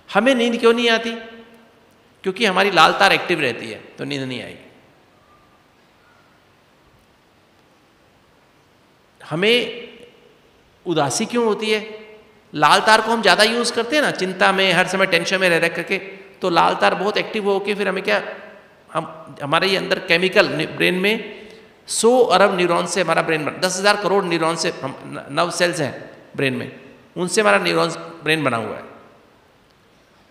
हमें नींद क्यों नहीं आती? क्योंकि हमारी लाल तार एक्टिव रहती है, तो नींद नहीं आएगी। हमें उदासी क्यों होती है? लाल तार को हम ज़्यादा यूज़ करते हैं ना, चिंता में, हर समय टेंशन में रह करके, तो लाल तार बहुत एक्टिव होकर फिर हमें क्या, हमारे ये अंदर केमिकल, ब्रेन में 100 अरब न्यूरॉन से हमारा ब्रेन 10,000 करोड़ न्यूरॉन से, नर्व सेल्स हैं ब्रेन में, उनसे हमारा ब्रेन बना हुआ है।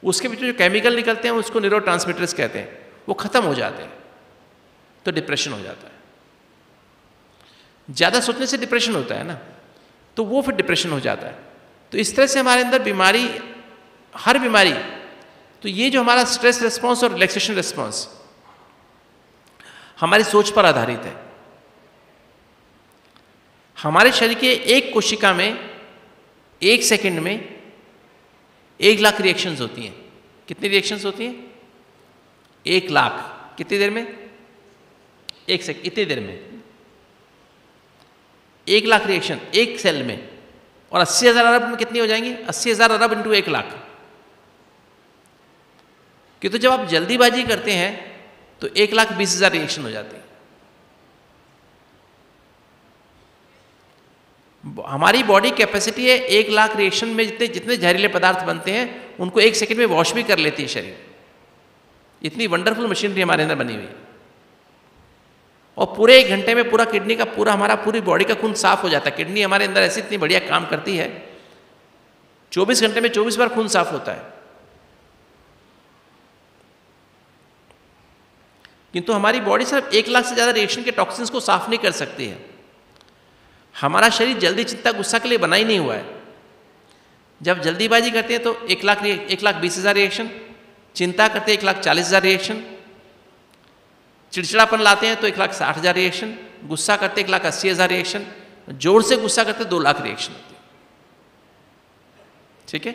उसके बीच में जो केमिकल निकलते हैं उसको न्यूरोट्रांसमीटर्स कहते हैं, वो ख़त्म हो जाते हैं तो डिप्रेशन हो जाता है। ज़्यादा सोचने से डिप्रेशन होता है ना, तो वो फिर डिप्रेशन हो जाता है। तो इस तरह से हमारे अंदर बीमारी, हर बीमारी, तो ये जो हमारा स्ट्रेस रिस्पॉन्स और रिलैक्सेशन रिस्पॉन्स हमारी सोच पर आधारित है। हमारे शरीर के एक कोशिका में 1 सेकंड में 1 लाख रिएक्शंस होती हैं। कितनी रिएक्शंस होती हैं? 1 लाख। कितनी देर में? 1 सेकंड, इतनी देर में 1 लाख रिएक्शन एक सेल में। और 80,000 अरब में कितनी हो जाएंगी? 80,000 अरब इंटू 1 लाख। कि तो जब आप जल्दीबाजी करते हैं तो 1,20,000 रिएक्शन हो जाती है। हमारी बॉडी कैपेसिटी है 1 लाख रिएक्शन में जितने जहरीले पदार्थ बनते हैं उनको 1 सेकंड में वॉश भी कर लेती है शरीर। इतनी वंडरफुल मशीनरी हमारे अंदर बनी हुई है। और पूरे 1 घंटे में पूरा किडनी का पूरा हमारा पूरी बॉडी का खून साफ हो जाता है। किडनी हमारे अंदर ऐसी इतनी बढ़िया काम करती है, 24 घंटे में 24 बार खून साफ होता है। किंतु हमारी बॉडी सिर्फ 1 लाख से ज़्यादा रिएक्शन के टॉक्सिन्स को साफ नहीं कर सकती है। हमारा शरीर जल्दी, चिंता, गुस्सा के लिए बना ही नहीं हुआ है। जब जल्दीबाजी करते हैं तो 1,20,000 रिएक्शन, चिंता करते हैं 1,40,000 रिएक्शन, चिड़चिड़ापन लाते हैं तो 1,60,000 रिएक्शन, गुस्सा करते 1,80,000 रिएक्शन, जोर से गुस्सा करते 2 लाख रिएक्शन होती है। ठीक है।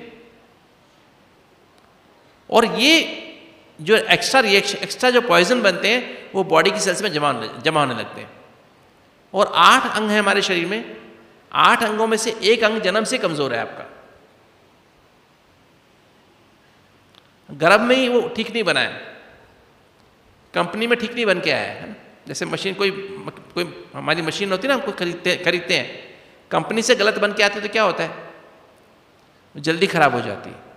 और ये जो एक्स्ट्रा रिएक्शन, एक्स्ट्रा जो पॉइजन बनते हैं वो बॉडी की सेल्स में जमा होने लगते हैं। और 8 अंग है हमारे शरीर में, 8 अंगों में से 1 अंग जन्म से कमजोर है आपका। गर्भ में ही वो ठीक नहीं बना है, कंपनी में ठीक नहीं बन के आया है ना। जैसे मशीन, कोई हमारी मशीन होती है ना, हमको खरीदते हैं, कंपनी से गलत बन के आते तो क्या होता है, जल्दी खराब हो जाती है।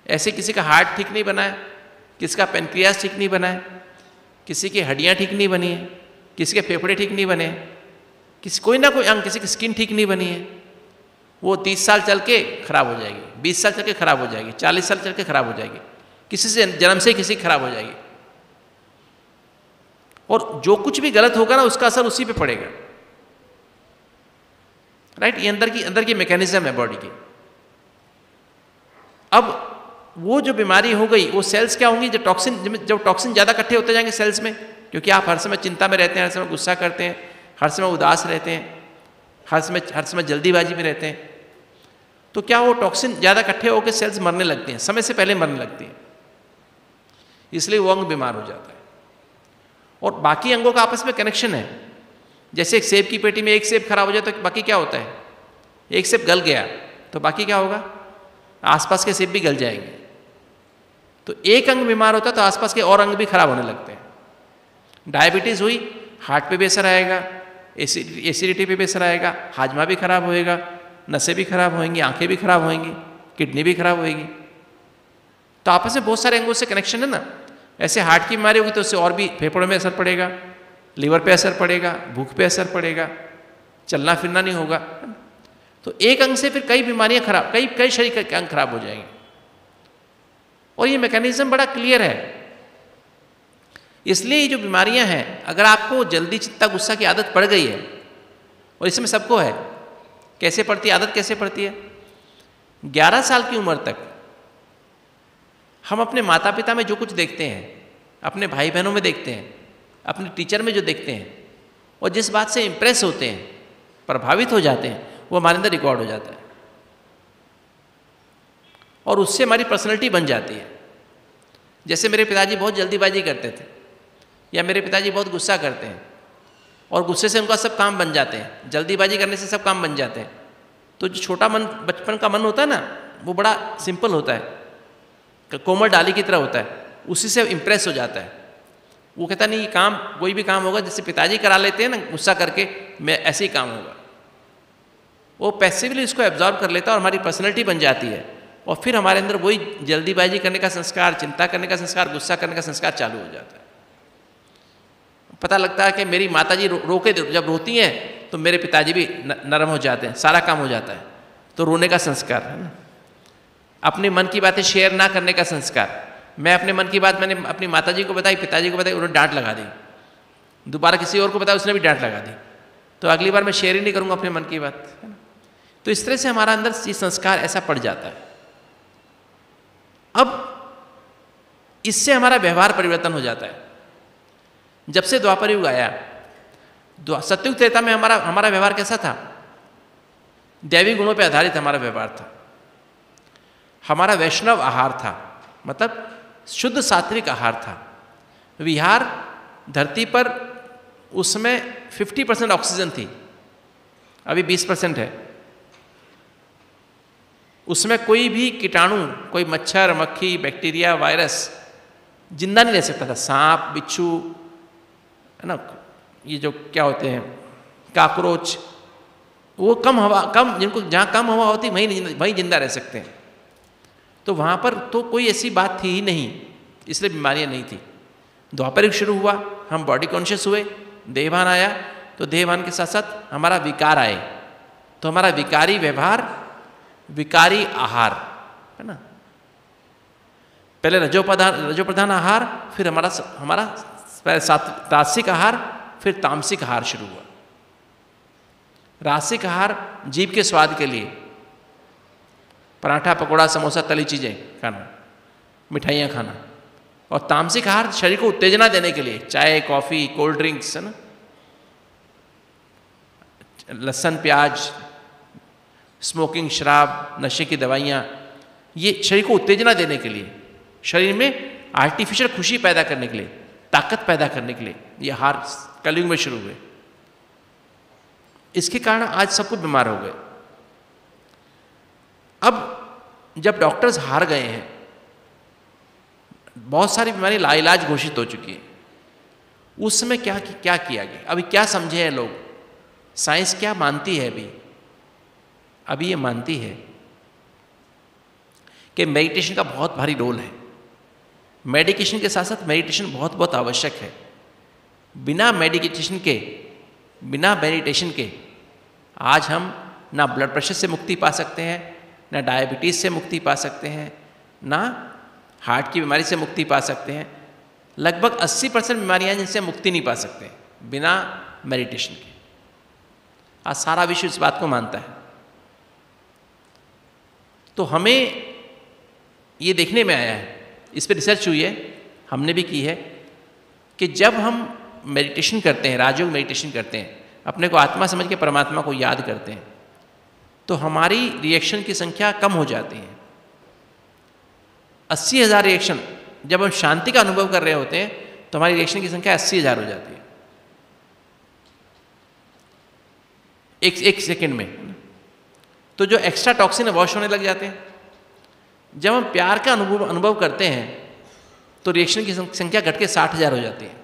ऐसे किसी का हार्ट ठीक नहीं बना है, किसी का पेनक्रियास ठीक नहीं बना है, किसी की हड्डियां ठीक नहीं बनी है, किसी के फेफड़े ठीक नहीं बने, कोई ना कोई अंग, किसी की स्किन ठीक नहीं बनी है, वो 30 साल चल के खराब हो जाएगी, 20 साल चल के खराब हो जाएगी, 40 साल चल के खराब हो जाएगी, किसी से जन्म से किसी की खराब हो जाएगी। और जो कुछ भी गलत होगा ना उसका असर उसी पे पड़ेगा। राइट। ये अंदर की मैकेनिज्म है बॉडी की। अब वो जो बीमारी हो गई, वो सेल्स क्या होंगी, जब टॉक्सिन ज़्यादा इकट्ठे होते जाएंगे सेल्स में, क्योंकि आप हर समय चिंता में रहते हैं, हर समय गुस्सा करते हैं, हर समय उदास रहते हैं, हर समय जल्दीबाजी में रहते हैं, तो क्या वो टॉक्सिन ज़्यादा इकट्ठे होकर सेल्स मरने लगती हैं, समय से पहले मरने लगती हैं, इसलिए वो अंग बीमार हो जाता है। और बाकी अंगों का आपस में कनेक्शन है। जैसे एक सेब की पेटी में एक सेब खराब हो जाए तो बाकी क्या होता है, एक सेब गल गया तो बाकी क्या होगा, आसपास के सेब भी गल जाएंगे। तो एक अंग बीमार होता है तो आसपास के और अंग भी खराब होने लगते हैं। डायबिटीज़ हुई, हार्ट पे भी असर आएगा, एसिडिटी पे भी असर आएगा, हाजमा भी खराब होएगा, नसें भी खराब होएंगी, आंखें भी खराब होएंगी, किडनी भी खराब होएगी। तो आपस में बहुत सारे अंगों से कनेक्शन है ना। ऐसे हार्ट की बीमारी होगी तो उससे और भी फेफड़ों में असर पड़ेगा, लीवर पे असर पड़ेगा, भूख पे असर पड़ेगा, चलना फिरना नहीं होगा। तो एक अंग से फिर कई बीमारियां खराब, कई शरीर के अंग खराब हो जाएंगे। और ये मैकेनिज्म बड़ा क्लियर है। इसलिए ये जो बीमारियां हैं, अगर आपको जल्दी, चिंता, गुस्सा की आदत पड़ गई है, और इसमें सबको है, कैसे पड़ती है आदत, कैसे पड़ती है, 11 साल की उम्र तक हम अपने माता पिता में जो कुछ देखते हैं, अपने भाई बहनों में देखते हैं, अपने टीचर में जो देखते हैं, और जिस बात से इम्प्रेस होते हैं, प्रभावित हो जाते हैं, वो हमारे अंदर रिकॉर्ड हो जाता है और उससे हमारी पर्सनैलिटी बन जाती है। जैसे मेरे पिताजी बहुत जल्दीबाजी करते थे, या मेरे पिताजी बहुत गुस्सा करते हैं, और गुस्से से उनका सब काम बन जाते हैं, जल्दीबाजी करने से सब काम बन जाते हैं। तो जो छोटा मन, बचपन का मन होता है ना, वो बड़ा सिंपल होता है, कोमल डाली की तरह होता है, उसी से इम्प्रेस हो जाता है। वो कहता नहीं, काम कोई भी काम होगा, जैसे पिताजी करा लेते हैं ना गुस्सा करके, मैं ऐसे ही काम होगा। वो पैसिवली इसको एब्जॉर्ब कर लेता है और हमारी पर्सनैलिटी बन जाती है। और फिर हमारे अंदर वही जल्दीबाजी करने का संस्कार, चिंता करने का संस्कार, गुस्सा करने का संस्कार चालू हो जाता है। पता लगता है कि मेरी माताजी रोके, जब रोती हैं तो मेरे पिताजी भी नरम हो जाते हैं, सारा काम हो जाता है। तो रोने का संस्कार है ना। अपने मन की बातें शेयर ना करने का संस्कार। मैं अपने मन की बात मैंने अपनी माताजी को बताई, पिताजी को बताई, उन्होंने डांट लगा दी। दोबारा किसी और को बताया, उसने भी डांट लगा दी। तो अगली बार मैं शेयर ही नहीं करूँगा अपने मन की बात, है ना। तो इस तरह से हमारा अंदर ये संस्कार ऐसा पड़ जाता है। अब इससे हमारा व्यवहार परिवर्तन हो जाता है। जब से द्वापर युग आया, सतयुग त्रेता में हमारा व्यवहार कैसा था, दैवी गुणों पर आधारित हमारा व्यवहार था। हमारा वैष्णव आहार था, मतलब शुद्ध सात्विक आहार था। विहार धरती पर उसमें 50% ऑक्सीजन थी, अभी 20% है। उसमें कोई भी कीटाणु, कोई मच्छर, मक्खी, बैक्टीरिया, वायरस जिंदा नहीं रह सकता था। सांप, बिच्छू, है ना, ये जो क्या होते हैं, काकरोच, वो जिनको जहाँ कम हवा होती वहीं जिंदा रह सकते हैं। तो वहाँ पर तो कोई ऐसी बात थी ही नहीं, इसलिए बीमारियाँ नहीं थी। द्वापर युग शुरू हुआ, हम बॉडी कॉन्शियस हुए, देहभान आया, तो देहभान के साथ साथ हमारा विकार आए, तो हमारा विकारी व्यवहार, विकारी आहार, है ना, पहले रजोप्रधान आहार, फिर हमारा रासिक आहार, फिर तामसिक आहार शुरू हुआ। रासिक आहार जीभ के स्वाद के लिए, पराठा, पकोड़ा, समोसा, तली चीजें खाना, मिठाइयाँ खाना, और तामसिक आहार शरीर को उत्तेजना देने के लिए, चाय, कॉफी, कोल्ड ड्रिंक्स, है ना, लहसुन, प्याज, स्मोकिंग, शराब, नशे की दवाइयाँ, ये शरीर को उत्तेजना देने के लिए, शरीर में आर्टिफिशियल खुशी पैदा करने के लिए, ताकत पैदा करने के लिए ये आहार कलयुग में शुरू हुए। इसके कारण आज सब कुछ बीमार हो गए। अब जब डॉक्टर्स हार गए हैं, बहुत सारी बीमारी लाइलाज घोषित हो चुकी है, उस समय क्या किया गया? अभी क्या समझे हैं लोग? साइंस क्या मानती है? अभी ये मानती है कि मेडिटेशन का बहुत भारी रोल है। मेडिकेशन के साथ साथ मेडिटेशन बहुत बहुत आवश्यक है। बिना मेडिटेशन के आज हम ना ब्लड प्रेशर से मुक्ति पा सकते हैं, ना डायबिटीज़ से मुक्ति पा सकते हैं, ना हार्ट की बीमारी से मुक्ति पा सकते हैं। लगभग 80% बीमारियां जिनसे मुक्ति नहीं पा सकते बिना मेडिटेशन के। आज सारा विश्व इस बात को मानता है। तो हमें ये देखने में आया है, इस पर रिसर्च हुई है, हमने भी की है, कि जब हम मेडिटेशन करते हैं, राजयोग मेडिटेशन करते हैं, अपने को आत्मा समझ के परमात्मा को याद करते हैं, तो हमारी रिएक्शन की संख्या कम हो जाती है। 80,000 रिएक्शन, जब हम शांति का अनुभव कर रहे होते हैं तो हमारी रिएक्शन की संख्या 80,000 हो जाती है एक सेकंड में। तो जो एक्स्ट्रा टॉक्सिन है वॉश होने लग जाते हैं। जब हम प्यार का अनुभव करते हैं तो रिएक्शन की संख्या घट के 60,000 हो जाती है।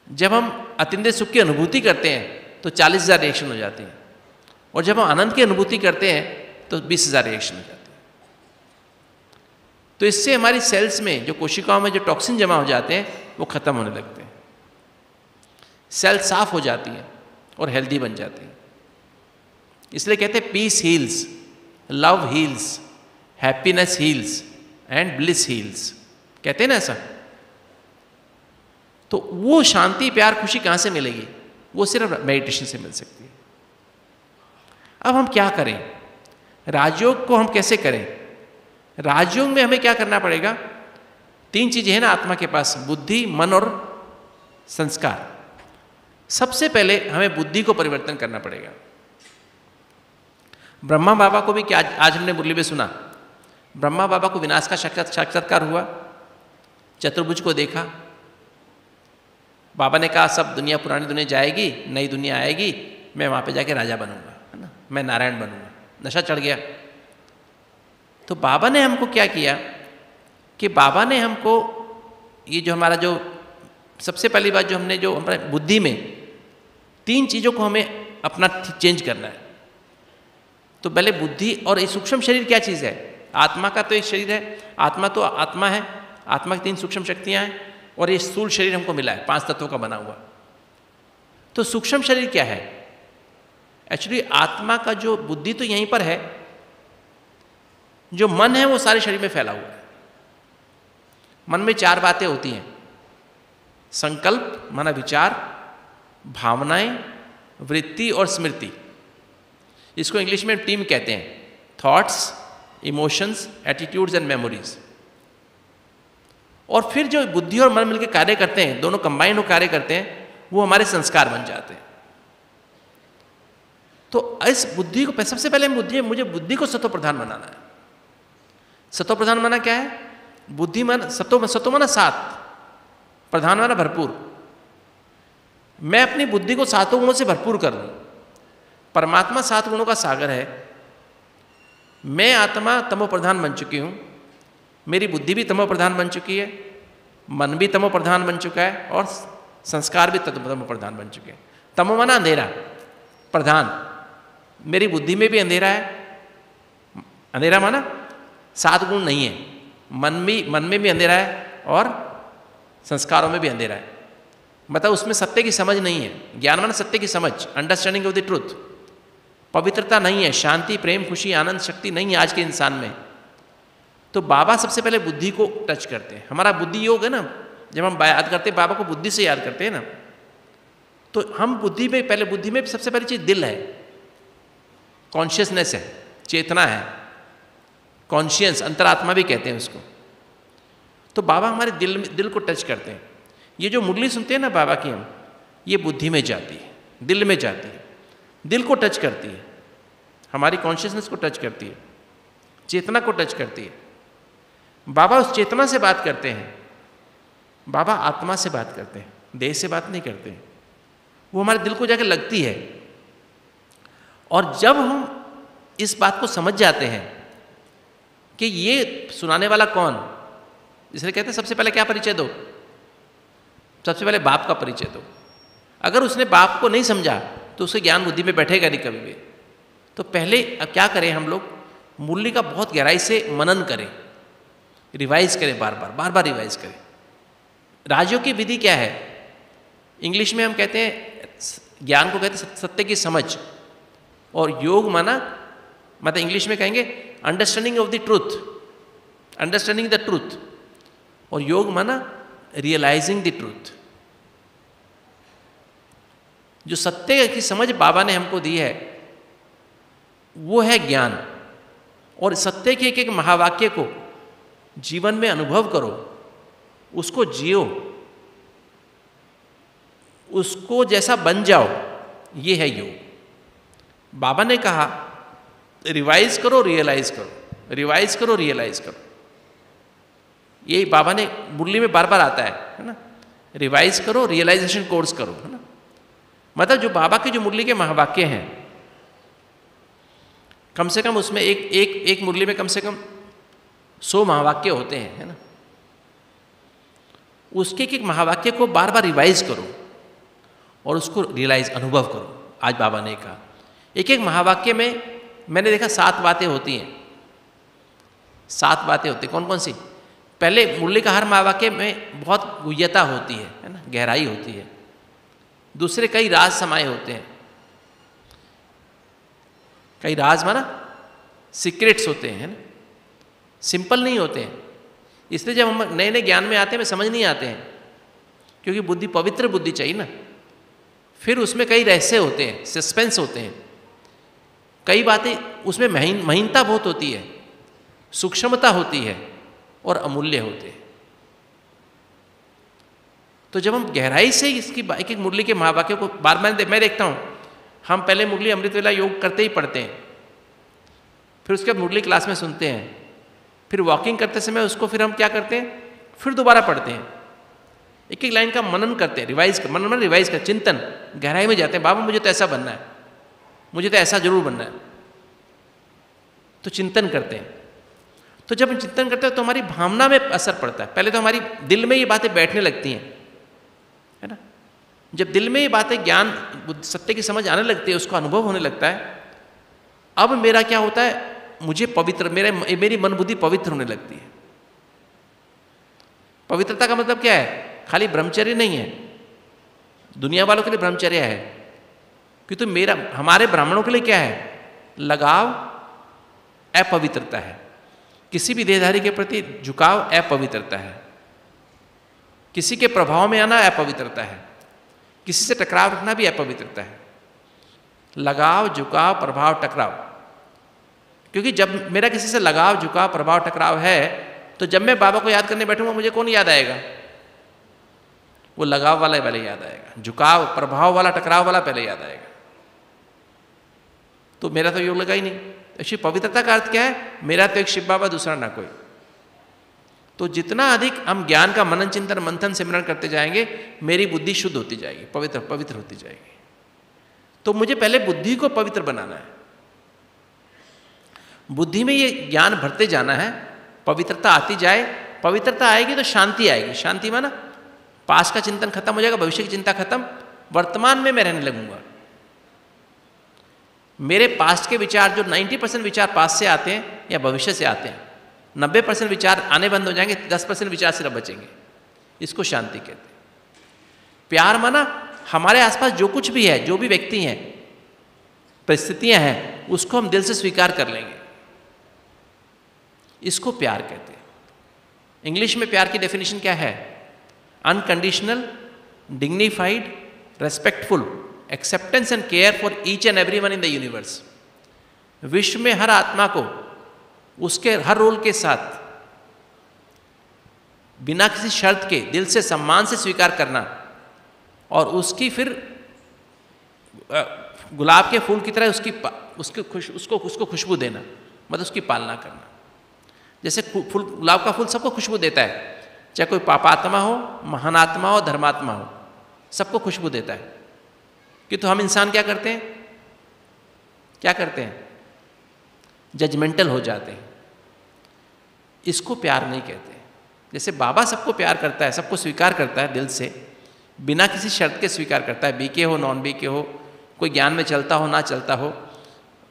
जब हम अतिंद्रिय सुख की अनुभूति करते हैं तो 40,000 रिएक्शन हो जाती हैं, और जब हम आनंद की अनुभूति करते हैं तो 20,000 रिएक्शन हो जाती है। तो इससे हमारी सेल्स में, जो कोशिकाओं में जो टॉक्सिन जमा हो जाते हैं वो खत्म होने लगते हैं, सेल साफ हो जाती हैं और हेल्दी बन जाती हैं। इसलिए कहते हैं peace heals, love heals, happiness heals and bliss heals, कहते हैं ना ऐसा। तो वो शांति, प्यार, खुशी कहाँ से मिलेगी? वो सिर्फ मेडिटेशन से मिल सकती है। अब हम क्या करें? राजयोग को हम कैसे करें? राजयोग में हमें क्या करना पड़ेगा? 3 चीजें हैं ना आत्मा के पास, बुद्धि, मन और संस्कार। सबसे पहले हमें बुद्धि को परिवर्तन करना पड़ेगा। ब्रह्मा बाबा को भी क्या आज हमने मुरली में सुना, ब्रह्मा बाबा को विनाश का साक्षात्कार हुआ, चतुर्भुज को देखा, बाबा ने कहा सब दुनिया, पुरानी दुनिया जाएगी, नई दुनिया आएगी, मैं वहाँ पे जाके राजा बनूंगा, है ना, मैं नारायण बनूंगा। नशा चढ़ गया। तो बाबा ने हमको क्या किया कि बाबा ने हमको ये जो हमारा जो सबसे पहली बात जो हमने जो हमारे बुद्धि में 3 चीज़ों को हमें अपना चेंज करना है। तो पहले बुद्धि, और ये सूक्ष्म शरीर क्या चीज़ है? आत्मा का तो एक शरीर है, आत्मा तो आत्मा है, आत्मा की 3 सूक्ष्म शक्तियाँ हैं, और ये स्थूल शरीर हमको मिला है 5 तत्वों का बना हुआ। तो सूक्ष्म शरीर क्या है? एक्चुअली आत्मा का जो बुद्धि तो यहीं पर है, जो मन है वो सारे शरीर में फैला हुआ है। मन में 4 बातें होती हैं, संकल्प माना विचार, भावनाएं, वृत्ति और स्मृति। इसको इंग्लिश में टीम कहते हैं, thoughts, emotions, attitudes and memories. और फिर जो बुद्धि और मन मिलकर कार्य करते हैं, दोनों कंबाइंड होकर कार्य करते हैं, वो हमारे संस्कार बन जाते हैं। तो इस बुद्धि को सबसे पहले मुझे बुद्धि को सत्व प्रधान बनाना है। सत्व प्रधान माना क्या है? बुद्धि माना सत्व माना 7, प्रधान माना भरपूर। मैं अपनी बुद्धि को 7 गुणों से भरपूर कर लूं। परमात्मा 7 गुणों का सागर है। मैं आत्मा तमो प्रधान बन चुकी हूं, मेरी बुद्धि भी तमो प्रधान बन चुकी है, मन भी तमो प्रधान बन चुका है, और संस्कार भी तमो प्रधान बन चुके हैं। तमो माना अंधेरा, प्रधान मेरी बुद्धि में भी अंधेरा है। अंधेरा माना 7 गुण नहीं है, मन में भी अंधेरा है और संस्कारों में भी अंधेरा है। मतलब उसमें सत्य की समझ नहीं है। ज्ञान माने सत्य की समझ, अंडरस्टैंडिंग ऑफ द ट्रूथ। पवित्रता नहीं है, शांति, प्रेम, खुशी, आनंद, शक्ति नहीं है आज के इंसान में। तो बाबा सबसे पहले बुद्धि को टच करते हैं। हमारा बुद्धि योग है ना, जब हम याद करते हैं बाबा को बुद्धि से याद करते हैं ना, तो हम बुद्धि में पहले, बुद्धि में सबसे पहली चीज दिल है, कॉन्शियसनेस है, चेतना है, कॉन्शियंस, अंतरात्मा भी कहते हैं उसको। तो बाबा हमारे दिल को टच करते हैं। ये जो मुरली सुनते हैं ना बाबा की हम, ये बुद्धि में जाती है, दिल में जाती है, दिल को टच करती है, हमारी कॉन्शियसनेस को टच करती है, चेतना को टच करती है। बाबा उस चेतना से बात करते हैं, बाबा आत्मा से बात करते हैं, देह से बात नहीं करते हैं। वो हमारे दिल को जाकर लगती है। और जब हम इस बात को समझ जाते हैं कि ये सुनाने वाला कौन, इसलिए कहते हैं सबसे पहले क्या परिचय दो, सबसे पहले बाप का परिचय दो। अगर उसने बाप को नहीं समझा तो उसे ज्ञान बुद्धि में बैठेगा नहीं कभी भी। तो पहले अब क्या करें हम लोग, मुरली का बहुत गहराई से मनन करें, रिवाइज करें, बार बार रिवाइज करें। राजयोग की विधि क्या है, इंग्लिश में हम कहते हैं, ज्ञान को कहते हैं सत्य की समझ, और योग माना मतलब इंग्लिश में कहेंगे understanding of the truth, understanding the truth, और योग माना रियलाइजिंग द ट्रूथ। जो सत्य की समझ बाबा ने हमको दी है वो है ज्ञान। और सत्य के एक एक महावाक्य को जीवन में अनुभव करो, उसको जियो, उसको जैसा बन जाओ, ये है योग। बाबा ने कहा रिवाइज करो, रियलाइज करो, रिवाइज करो, रियलाइज करो। यही बाबा ने मुरली में बार बार आता है ना, रिवाइज करो, रियलाइजेशन कोर्स करो, है ना। मतलब जो बाबा के जो मुरली के महावाक्य हैं, कम से कम उसमें एक मुरली में कम से कम 100 महावाक्य होते हैं, है ना। उसके एक महावाक्य को बार बार रिवाइज करो और उसको रियलाइज, अनुभव करो। आज बाबा ने कहा एक एक महावाक्य में मैंने देखा 7 बातें होती हैं, 7 बातें होती हैं। कौन कौन सी? पहले मुरली का हर महावाक्य में बहुत गुह्यता होती है ना, गहराई होती है। दूसरे कई राज समाये होते हैं, कई राज माना सीक्रेट्स होते हैं, है ना, सिंपल नहीं होते हैं। इसलिए जब हम नए नए ज्ञान में आते हैं में समझ नहीं आते हैं, क्योंकि बुद्धि पवित्र बुद्धि चाहिए ना। फिर उसमें कई रहस्य होते हैं, सस्पेंस होते हैं, कई बातें उसमें महीनता बहुत होती है, सूक्ष्मता होती है और अमूल्य होते हैं। तो जब हम गहराई से इसकी एक एक मुरली के महावाक्यों को बार बार मैं देखता हूँ, हम पहले मुरली अमृत वेला योग करते ही पढ़ते हैं, फिर उसके बाद मुरली क्लास में सुनते हैं, फिर वॉकिंग करते समय उसको फिर हम क्या करते हैं, फिर दोबारा पढ़ते हैं, एक एक लाइन का मनन करते हैं, मनन रिवाइज कर, चिंतन, गहराई में जाते हैं। बाबा मुझे तो ऐसा बनना है, मुझे तो ऐसा जरूर बनना है, तो चिंतन करते हैं। तो जब हम चिंतन करते हैं तो हमारी भावना में असर पड़ता है। पहले तो हमारी दिल में ये बातें बैठने लगती हैं, है ना। जब दिल में ये बातें, ज्ञान सत्य की समझ आने लगती है, उसका अनुभव होने लगता है, अब मेरा क्या होता है, मुझे पवित्र, मेरी मन बुद्धि पवित्र होने लगती है। पवित्रता का मतलब क्या है, खाली ब्रह्मचर्य नहीं है। दुनिया वालों के लिए ब्रह्मचर्य है, क्योंकि हमारे ब्राह्मणों के लिए क्या है, लगाव अपवित्रता है, किसी भी देहधारी के प्रति झुकाव अपवित्रता है, किसी के प्रभाव में आना अपवित्रता है, किसी से टकराव रखना भी अपवित्रता है। लगाव, झुकाव, प्रभाव, टकराव। क्योंकि जब मेरा किसी से लगाव, झुकाव, प्रभाव, टकराव है, तो जब मैं बाबा को याद करने बैठूंगा मुझे कौन याद आएगा, वो लगाव वाला पहले याद आएगा, झुकाव, प्रभाव वाला, टकराव वाला पहले याद आएगा। तो मेरा तो योग लगा ही नहीं। ऐसी पवित्रता का अर्थ क्या है, मेरा तो एक शिव बाबा, दूसरा ना कोई। तो जितना अधिक हम ज्ञान का मनन, चिंतन, मंथन, सिमरन करते जाएंगे, मेरी बुद्धि शुद्ध होती जाएगी, पवित्र होती जाएगी। तो मुझे पहले बुद्धि को पवित्र बनाना है, बुद्धि में ये ज्ञान भरते जाना है, पवित्रता आती जाए। पवित्रता आएगी तो शांति आएगी। शांति माना पास का चिंतन खत्म हो जाएगा, भविष्य की चिंता खत्म, वर्तमान में मैं रहने लगूंगा। मेरे पास्ट के विचार, जो 90% विचार पास्ट से आते हैं या भविष्य से आते हैं, 90% विचार आने बंद हो जाएंगे, 10% विचार सिर्फ बचेंगे। इसको शांति कहते हैं। प्यार माना हमारे आसपास जो कुछ भी है, जो भी व्यक्ति हैं, परिस्थितियां हैं, उसको हम दिल से स्वीकार कर लेंगे, इसको प्यार कहते हैं। इंग्लिश में प्यार की डेफिनेशन क्या है? Unconditional, dignified, respectful acceptance and care for each and everyone in the universe. विश्व में हर आत्मा को उसके हर रोल के साथ बिना किसी शर्त के दिल से सम्मान से स्वीकार करना, और उसकी फिर गुलाब के फूल की तरह उसको खुशबू देना, मतलब उसकी पालना करना। जैसे फूल, गुलाब का फूल सबको खुशबू देता है, चाहे कोई पापात्मा हो, महान आत्मा हो, धर्मात्मा हो, सबको खुशबू देता है। कि तो हम इंसान क्या करते हैं? क्या करते हैं? जजमेंटल हो जाते हैं। इसको प्यार नहीं कहते। जैसे बाबा सबको प्यार करता है, सबको स्वीकार करता है दिल से, बिना किसी शर्त के स्वीकार करता है, बीके हो, नॉन बीके हो, कोई ज्ञान में चलता हो, ना चलता हो,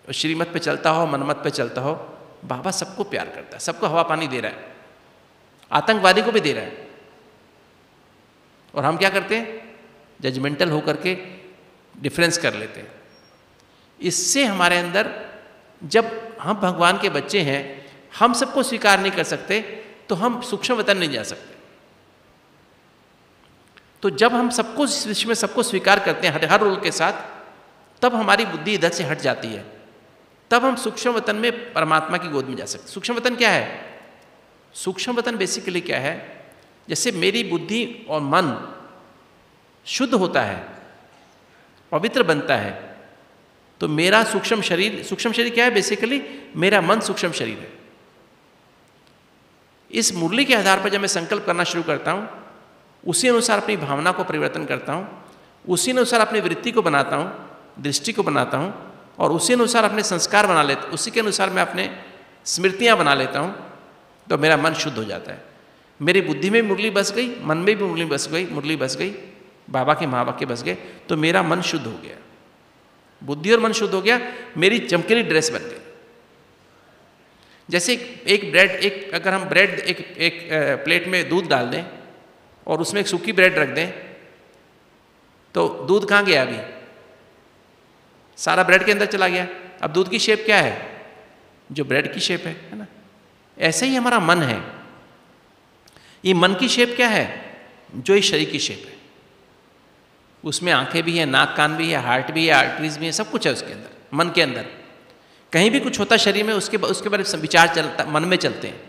श्रीमत पे चलता हो, मनमत पे चलता हो, बाबा सबको प्यार करता है, सबको हवा पानी दे रहा है, आतंकवादी को भी दे रहा है। और हम क्या करते हैं? जजमेंटल होकर के डिफरेंस कर लेते हैं। इससे हमारे अंदर, जब हम भगवान के बच्चे हैं, हम सबको स्वीकार नहीं कर सकते, तो हम सूक्ष्म वतन नहीं जा सकते। तो जब हम सबको इस विश्व में सबको स्वीकार करते हैं हर रोल के साथ, तब हमारी बुद्धि इधर से हट जाती है, तब हम सूक्ष्म वतन में परमात्मा की गोद में जा सकते। सूक्ष्म वतन क्या है? सूक्ष्म वतन बेसिकली क्या है? जैसे मेरी बुद्धि और मन शुद्ध होता है, पवित्र बनता है, तो मेरा सूक्ष्म शरीर क्या है? बेसिकली मेरा मन सूक्ष्म शरीर है। इस मुरली के आधार पर जब मैं संकल्प करना शुरू करता हूँ, उसी अनुसार अपनी भावना को परिवर्तन करता हूँ, उसी अनुसार अपनी वृत्ति को बनाता हूँ, दृष्टि को बनाता हूँ, और उसी अनुसार अपने संस्कार बना लेता हूँ, उसी के अनुसार मैं अपने स्मृतियाँ बना लेता हूँ, तो मेरा मन शुद्ध हो जाता है। मेरी बुद्धि में मुरली बस गई, मन में भी मुरली बस गई, बाबा के महावाक्य बस गए, तो मेरा मन शुद्ध हो गया, बुद्धि और मन शुद्ध हो गया, मेरी चमकीली ड्रेस बन गई। जैसे अगर हम ब्रेड एक प्लेट में दूध डाल दें और उसमें एक सूखी ब्रेड रख दें, तो दूध कहाँ गया? अभी सारा ब्रेड के अंदर चला गया। अब दूध की शेप क्या है? जो ब्रेड की शेप है ना? ऐसे ही हमारा मन है। ये मन की शेप क्या है? जो इस शरीर की शेप है। उसमें आंखें भी हैं, नाक कान भी है, हार्ट भी है, आर्टरीज भी है, सब कुछ है उसके अंदर, मन के अंदर। कहीं भी कुछ होता शरीर में, उसके बारे में विचार चलता, मन में चलते हैं,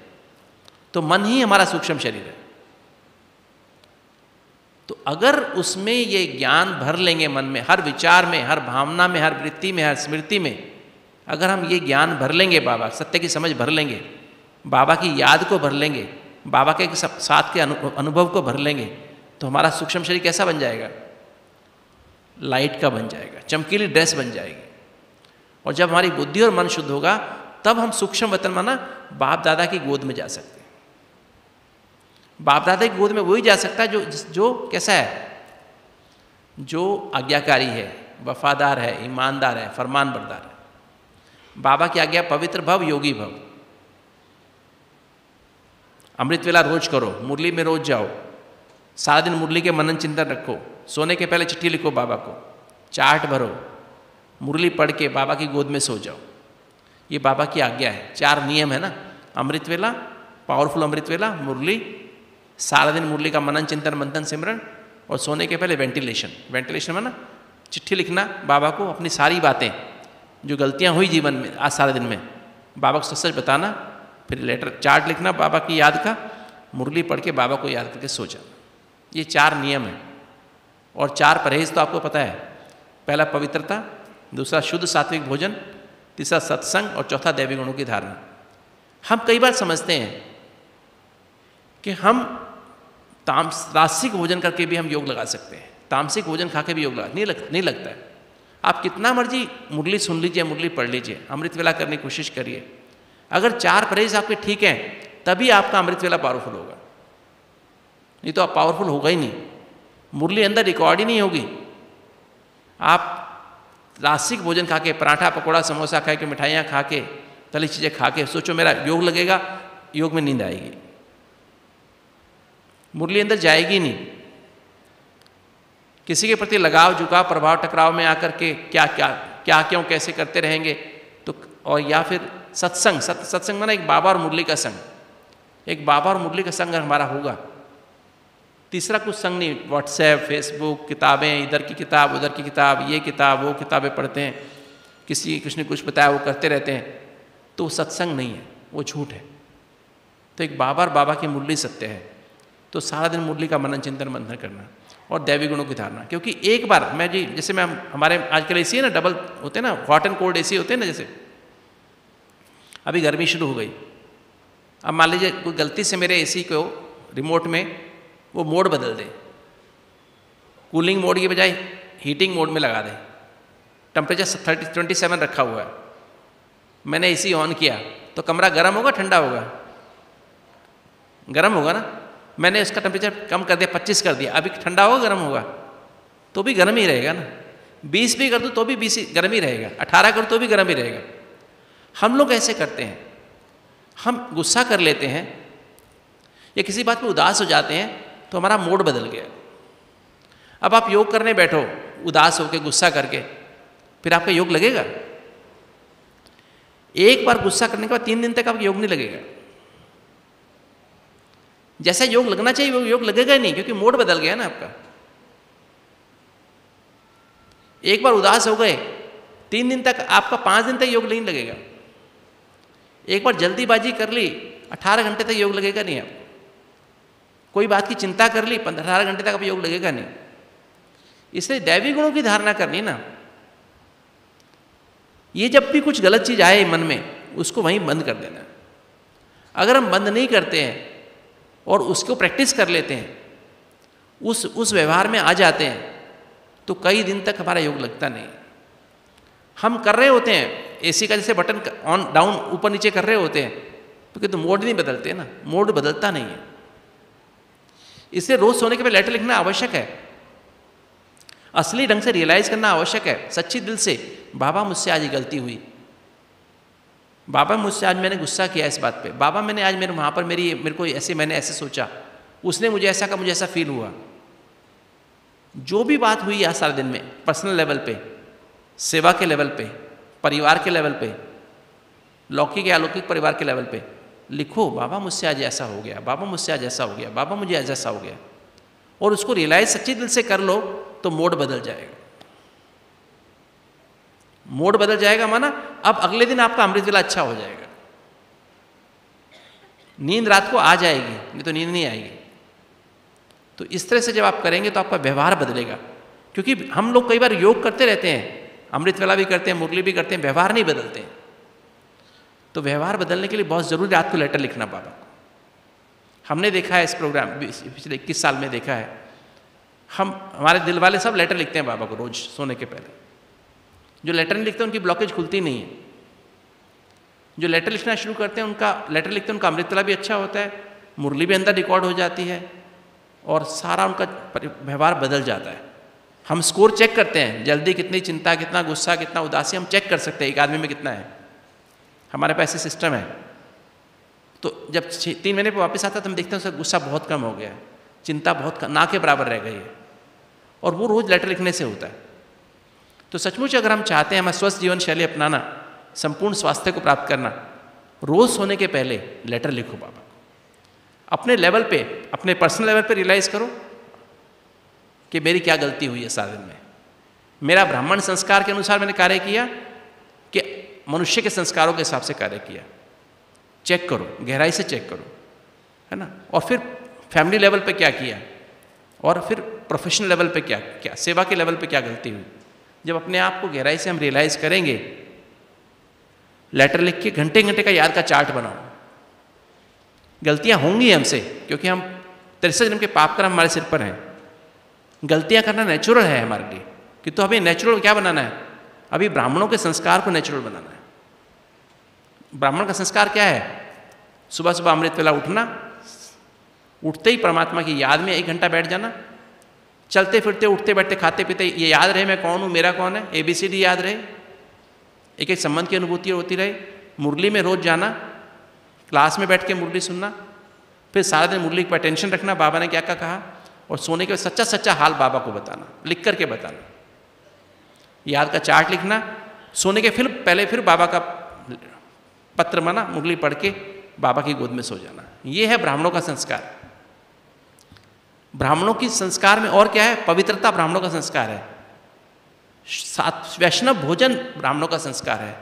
तो मन ही हमारा सूक्ष्म शरीर है। तो अगर उसमें ये ज्ञान भर लेंगे मन में, हर विचार में, हर भावना में, हर वृत्ति में, हर स्मृति में, अगर हम ये ज्ञान भर लेंगे, बाबा सत्य की समझ भर लेंगे, बाबा की याद को भर लेंगे, बाबा के साथ के अनुभव को भर लेंगे, तो हमारा सूक्ष्म शरीर कैसा बन जाएगा? लाइट का बन जाएगा, चमकीली ड्रेस बन जाएगी। और जब हमारी बुद्धि और मन शुद्ध होगा, तब हम सूक्ष्म वतन माना बाप दादा की गोद में जा सकते हैं। बाप दादा की गोद में वही जा सकता है जो कैसा है? जो आज्ञाकारी है, वफादार है, ईमानदार है, फरमान बरदार है। बाबा की आज्ञा पवित्र भव, योगी भव। अमृत वेला रोज करो, मुरली में रोज जाओ, सारा दिन मुरली के मनन चिंतन रखो, सोने के पहले चिट्ठी लिखो बाबा को, चार्ट भरो, मुरली पढ़ के बाबा की गोद में सो जाओ। ये बाबा की आज्ञा है। 4 नियम है ना? अमृत वेला, पावरफुल अमृत वेला, मुरली, सारा दिन मुरली का मनन चिंतन मंथन सिमरन, और सोने के पहले वेंटिलेशन में ना चिट्ठी लिखना बाबा को, अपनी सारी बातें, जो गलतियाँ हुई जीवन में आज सारे दिन में, बाबा को सच बताना, फिर लेटर चार्ट लिखना बाबा की याद का, मुरली पढ़ के बाबा को याद करके सो जाना। ये 4 नियम है। और 4 परहेज तो आपको पता है। पहला पवित्रता, दूसरा शुद्ध सात्विक भोजन, तीसरा सत्संग, और चौथा दैवी गुणों की धारणा। हम कई बार समझते हैं कि हम तामसिक भोजन करके भी हम योग लगा सकते हैं, तामसिक भोजन खा के भी योग लगा, नहीं लगता है। आप कितना मर्जी मुरली सुन लीजिए, मुरली पढ़ लीजिए, अमृत वेला करने की कोशिश करिए, अगर 4 परहेज आपके ठीक हैं, तभी आपका अमृत वेला पावरफुल होगा, नहीं तो आप पावरफुल होगा ही नहीं। मुरली अंदर रिकॉर्ड ही नहीं होगी। आप रासिक भोजन खा के, पराठा पकौड़ा समोसा खा के, मिठाइयाँ खा के, तली चीज़ें खा के सोचो मेरा योग लगेगा, योग में नींद आएगी। मुरली अंदर जाएगी नहीं। किसी के प्रति लगाव, झुकाव, प्रभाव, टकराव में आकर के क्या क्या क्या क्यों कैसे करते रहेंगे तो, और या फिर सत्संग, सत्संग माना एक बाबा और मुरली का संग, एक बाबा और मुरली का संग हमारा होगा। तीसरा कुछ संग नहीं, व्हाट्सएप, फेसबुक, किताबें, इधर की किताब उधर की किताब, ये किताब वो किताबें पढ़ते हैं, किसी ने कुछ बताया वो करते रहते हैं, तो सत्संग नहीं है, वो झूठ है। तो एक बाबा और बाबा की मुरली सत्य है। तो सारा दिन मुरली का मनन चिंतन मंथन करना और दैवी गुणों की धारणा। क्योंकि एक बार मैं जी, जैसे मैं हमारे आजकल एसी है ना, डबल होते हैं ना, हॉट एंड कोल्ड एसी होते हैं ना, जैसे अभी गर्मी शुरू हो गई, अब मान लीजिए कोई गलती से मेरे एसी को रिमोट में वो मोड बदल दे, कूलिंग मोड की बजाय हीटिंग मोड में लगा दे, टेम्परेचर 27 रखा हुआ है, मैंने एसी ऑन किया तो कमरा गर्म होगा ठंडा होगा? गर्म होगा ना। मैंने इसका टेम्परेचर कम कर दिया, 25 कर दिया, अभी ठंडा होगा गर्म होगा? तो भी गर्म ही रहेगा ना। 20 भी कर दूँ तो भी 20 गर्म ही रहेगा, 18 कर तो भी गर्म ही रहेगा। हम लोग ऐसे करते हैं, हम गुस्सा कर लेते हैं या किसी बात पे उदास हो जाते हैं तो हमारा मूड बदल गया। अब आप योग करने बैठो उदास होकर, गुस्सा करके, फिर आपका योग लगेगा? एक बार गुस्सा करने के बाद 3 दिन तक आपका योग नहीं लगेगा। जैसा योग लगना चाहिए वो योग लगेगा नहीं, क्योंकि मूड बदल गया ना आपका। एक बार उदास हो गए 3 दिन तक, आपका 5 दिन तक योग नहीं लगेगा। एक बार जल्दीबाजी कर ली 18 घंटे तक योग लगेगा नहीं आपको। कोई बात की चिंता कर ली 18 घंटे तक आप योग लगेगा नहीं। इसलिए दैवी गुणों की धारणा करनी ना, ये जब भी कुछ गलत चीज आए मन में उसको वहीं बंद कर देना। अगर हम बंद नहीं करते हैं और उसको प्रैक्टिस कर लेते हैं, उस व्यवहार में आ जाते हैं, तो कई दिन तक हमारा योग लगता नहीं। हम कर रहे होते हैं एसी का जैसे बटन ऑन डाउन ऊपर नीचे कर रहे होते हैं, तो किंतु मोड नहीं बदलते ना, मोड बदलता नहीं है। इसलिए रोज सोने के पहले लेटर लिखना आवश्यक है, असली ढंग से रियलाइज करना आवश्यक है, सच्ची दिल से, बाबा मुझसे आज ये गलती हुई, बाबा मुझसे आज मैंने गुस्सा किया इस बात पे, बाबा मैंने आज मेरे वहाँ पर मेरे को ऐसे मैंने ऐसे सोचा, उसने मुझे ऐसा कहा, मुझे ऐसा फील हुआ। जो भी बात हुई आज सारे दिन में, पर्सनल लेवल पे, सेवा के लेवल पे, परिवार के लेवल पे, लौकिक या अलौकिक परिवार के लेवल पे लिखो, बाबा मुझसे आज ऐसा हो गया, बाबा मुझसे आज ऐसा हो गया, बाबा मुझे आज ऐसा हो गया, और उसको रियलाइज सच्ची दिल से कर लो तो मोड बदल जाएगा। मोड बदल जाएगा माना अब अगले दिन आपका अमृत वेला अच्छा हो जाएगा, नींद रात को आ जाएगी, नहीं तो नींद नहीं आएगी। तो इस तरह से जब आप करेंगे तो आपका व्यवहार बदलेगा। क्योंकि हम लोग कई बार योग करते रहते हैं, अमृत वेला भी करते हैं, मुरली भी करते हैं, व्यवहार नहीं बदलते हैं। तो व्यवहार बदलने के लिए बहुत जरूरी रात को लेटर लिखना बाबा को। हमने देखा है इस प्रोग्राम पिछले 21 साल में देखा है, हमारे दिल वाले सब लेटर लिखते हैं बाबा को रोज सोने के पहले। जो लेटर नहीं लिखते उनकी ब्लॉकेज खुलती नहीं है। जो लेटर लिखना शुरू करते हैं उनका लेटर लिखते हैं उनका अमृत वेला भी अच्छा होता है, मुरली भी अंदर रिकॉर्ड हो जाती है और सारा उनका व्यवहार बदल जाता है। हम स्कोर चेक करते हैं, जल्दी कितनी चिंता, कितना गुस्सा, कितना उदासी, हम चेक कर सकते हैं एक आदमी में कितना है। हमारे पास ऐसे सिस्टम है। तो जब 3 महीने पर वापस आता है तो हम देखते हैं उसका गुस्सा बहुत कम हो गया है, चिंता बहुत ना के बराबर रह गई है, और वो रोज लेटर लिखने से होता है। तो सचमुच अगर हम चाहते हैं हमारा स्वस्थ जीवन शैली अपनाना, संपूर्ण स्वास्थ्य को प्राप्त करना, रोज सोने के पहले लेटर लिखो बाबा को। अपने लेवल पे, अपने पर्सनल लेवल पे रियलाइज करो कि मेरी क्या गलती हुई है सारे दिन में। मेरा ब्राह्मण संस्कार के अनुसार मैंने कार्य किया कि मनुष्य के संस्कारों के हिसाब से कार्य किया। चेक करो, गहराई से चेक करो, है ना। और फिर फैमिली लेवल पे क्या किया, और फिर प्रोफेशनल लेवल पे क्या क्या, सेवा के लेवल पे क्या गलती हुई। जब अपने आप को गहराई से हम रियलाइज करेंगे, लेटर लिख के घंटे घंटे का याद का चार्ट बनाओ। गलतियां होंगी हमसे, क्योंकि हम 63 जन्म के पाप कर्म हमारे सिर पर हैं। गलतियां करना नेचुरल है हमारे लिए, कि तो हमें नेचुरल क्या बनाना है, अभी ब्राह्मणों के संस्कार को नेचुरल बनाना है। ब्राह्मण का संस्कार क्या है, सुबह सुबह अमृत वेला उठना, उठते ही परमात्मा की याद में 1 घंटा बैठ जाना, चलते फिरते उठते बैठते खाते पीते ये याद रहे मैं कौन हूँ, मेरा कौन है, ABCD याद रहे, एक एक संबंध की अनुभूति होती रहे। मुरली में रोज जाना, क्लास में बैठ के मुरली सुनना, फिर सारा दिन मुरली पर टेंशन रखना, बाबा ने क्या क्या कहा, और सोने के सच्चा सच्चा हाल बाबा को बताना, लिख करके बताना, याद का चार्ट लिखना, सोने के फिर बाबा का पत्र माना मुरली पढ़ के बाबा की गोद में सो जाना। ये है ब्राह्मणों का संस्कार। ब्राह्मणों की संस्कार में और क्या है, पवित्रता ब्राह्मणों का संस्कार है, वैष्णव भोजन ब्राह्मणों का संस्कार है,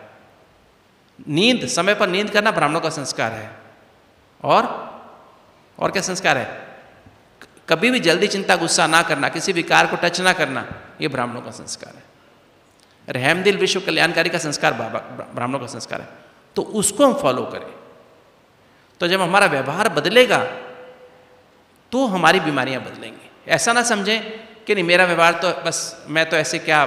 नींद समय पर नींद करना ब्राह्मणों का संस्कार है, और क्या संस्कार है, कभी भी जल्दी चिंता गुस्सा ना करना, किसी विकार को टच ना करना, ये ब्राह्मणों का संस्कार है। रहमदिल विश्व कल्याणकारी का संस्कार ब्राह्मणों का संस्कार है, तो उसको हम फॉलो करें। तो जब हमारा व्यवहार बदलेगा तो हमारी बीमारियां बदलेंगी। ऐसा ना समझें कि नहीं मेरा व्यवहार तो बस, मैं तो ऐसे क्या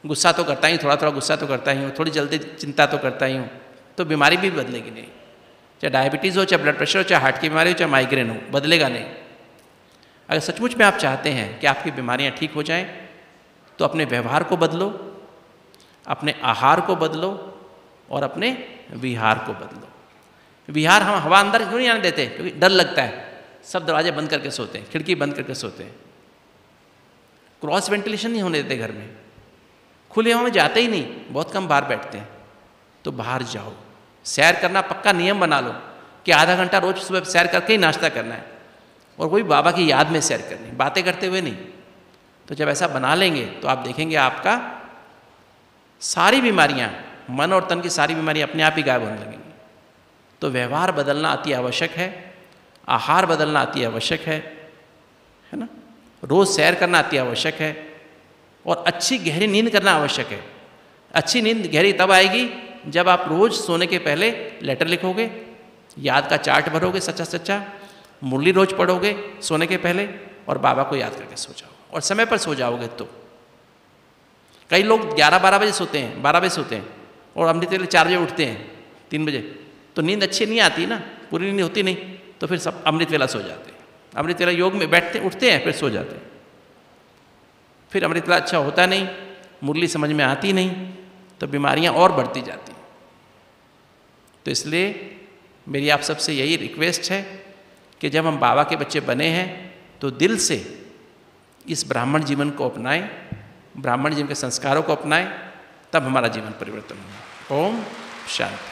गुस्सा तो करता ही, थोड़ा थोड़ा गुस्सा तो करता ही हूँ, थोड़ी जल्दी चिंता तो करता ही हूँ, तो बीमारी भी बदलेगी नहीं। चाहे डायबिटीज़ हो, चाहे ब्लड प्रेशर हो, चाहे हार्ट की बीमारी हो, चाहे माइग्रेन हो, बदलेगा नहीं। अगर सचमुच में आप चाहते हैं कि आपकी बीमारियां ठीक हो जाएं, तो अपने व्यवहार को बदलो, अपने आहार को बदलो और अपने विहार को बदलो। विहार हम हवा अंदर क्यों नहीं आने देते, क्योंकि डर लगता है, सब दरवाजे बंद करके सोते हैं, खिड़की बंद करके सोते हैं, क्रॉस वेंटिलेशन नहीं होने देते घर में, खुले हवा में जाते ही नहीं, बहुत कम बाहर बैठते हैं। तो बाहर जाओ, सैर करना पक्का नियम बना लो कि आधा घंटा रोज सुबह सैर करके ही नाश्ता करना है, और वही बाबा की याद में सैर करनी, बातें करते हुए नहीं। तो जब ऐसा बना लेंगे तो आप देखेंगे आपका सारी बीमारियां, मन और तन की सारी बीमारियां अपने आप ही गायब होने लगेंगी। तो व्यवहार बदलना अति आवश्यक है, आहार बदलना अति आवश्यक है ना, रोज सैर करना अति आवश्यक है, और अच्छी गहरी नींद करना आवश्यक है। अच्छी नींद गहरी तब आएगी जब आप रोज सोने के पहले लेटर लिखोगे, याद का चार्ट भरोगे सच्चा सच्चा, मुरली रोज पढ़ोगे सोने के पहले, और बाबा को याद करके सो जाओ, और समय पर सो जाओगे। तो कई लोग 11-12 बजे सोते हैं, 12 बजे सोते हैं, और अमृत वेले 4 बजे उठते हैं, 3 बजे, तो नींद अच्छी नहीं आती ना, पूरी नींद होती नहीं, तो फिर सब अमृत वेला सो जाते हैं। अमृत वेला योग में बैठते उठते हैं, फिर सो जाते हैं, फिर अमृत वेला अच्छा होता नहीं, मुरली समझ में आती नहीं, तो बीमारियां और बढ़ती जाती। तो इसलिए मेरी आप सबसे यही रिक्वेस्ट है कि जब हम बाबा के बच्चे बने हैं तो दिल से इस ब्राह्मण जीवन को अपनाएं, ब्राह्मण जीवन के संस्कारों को अपनाएं, तब हमारा जीवन परिवर्तन होगा। ओम शांति।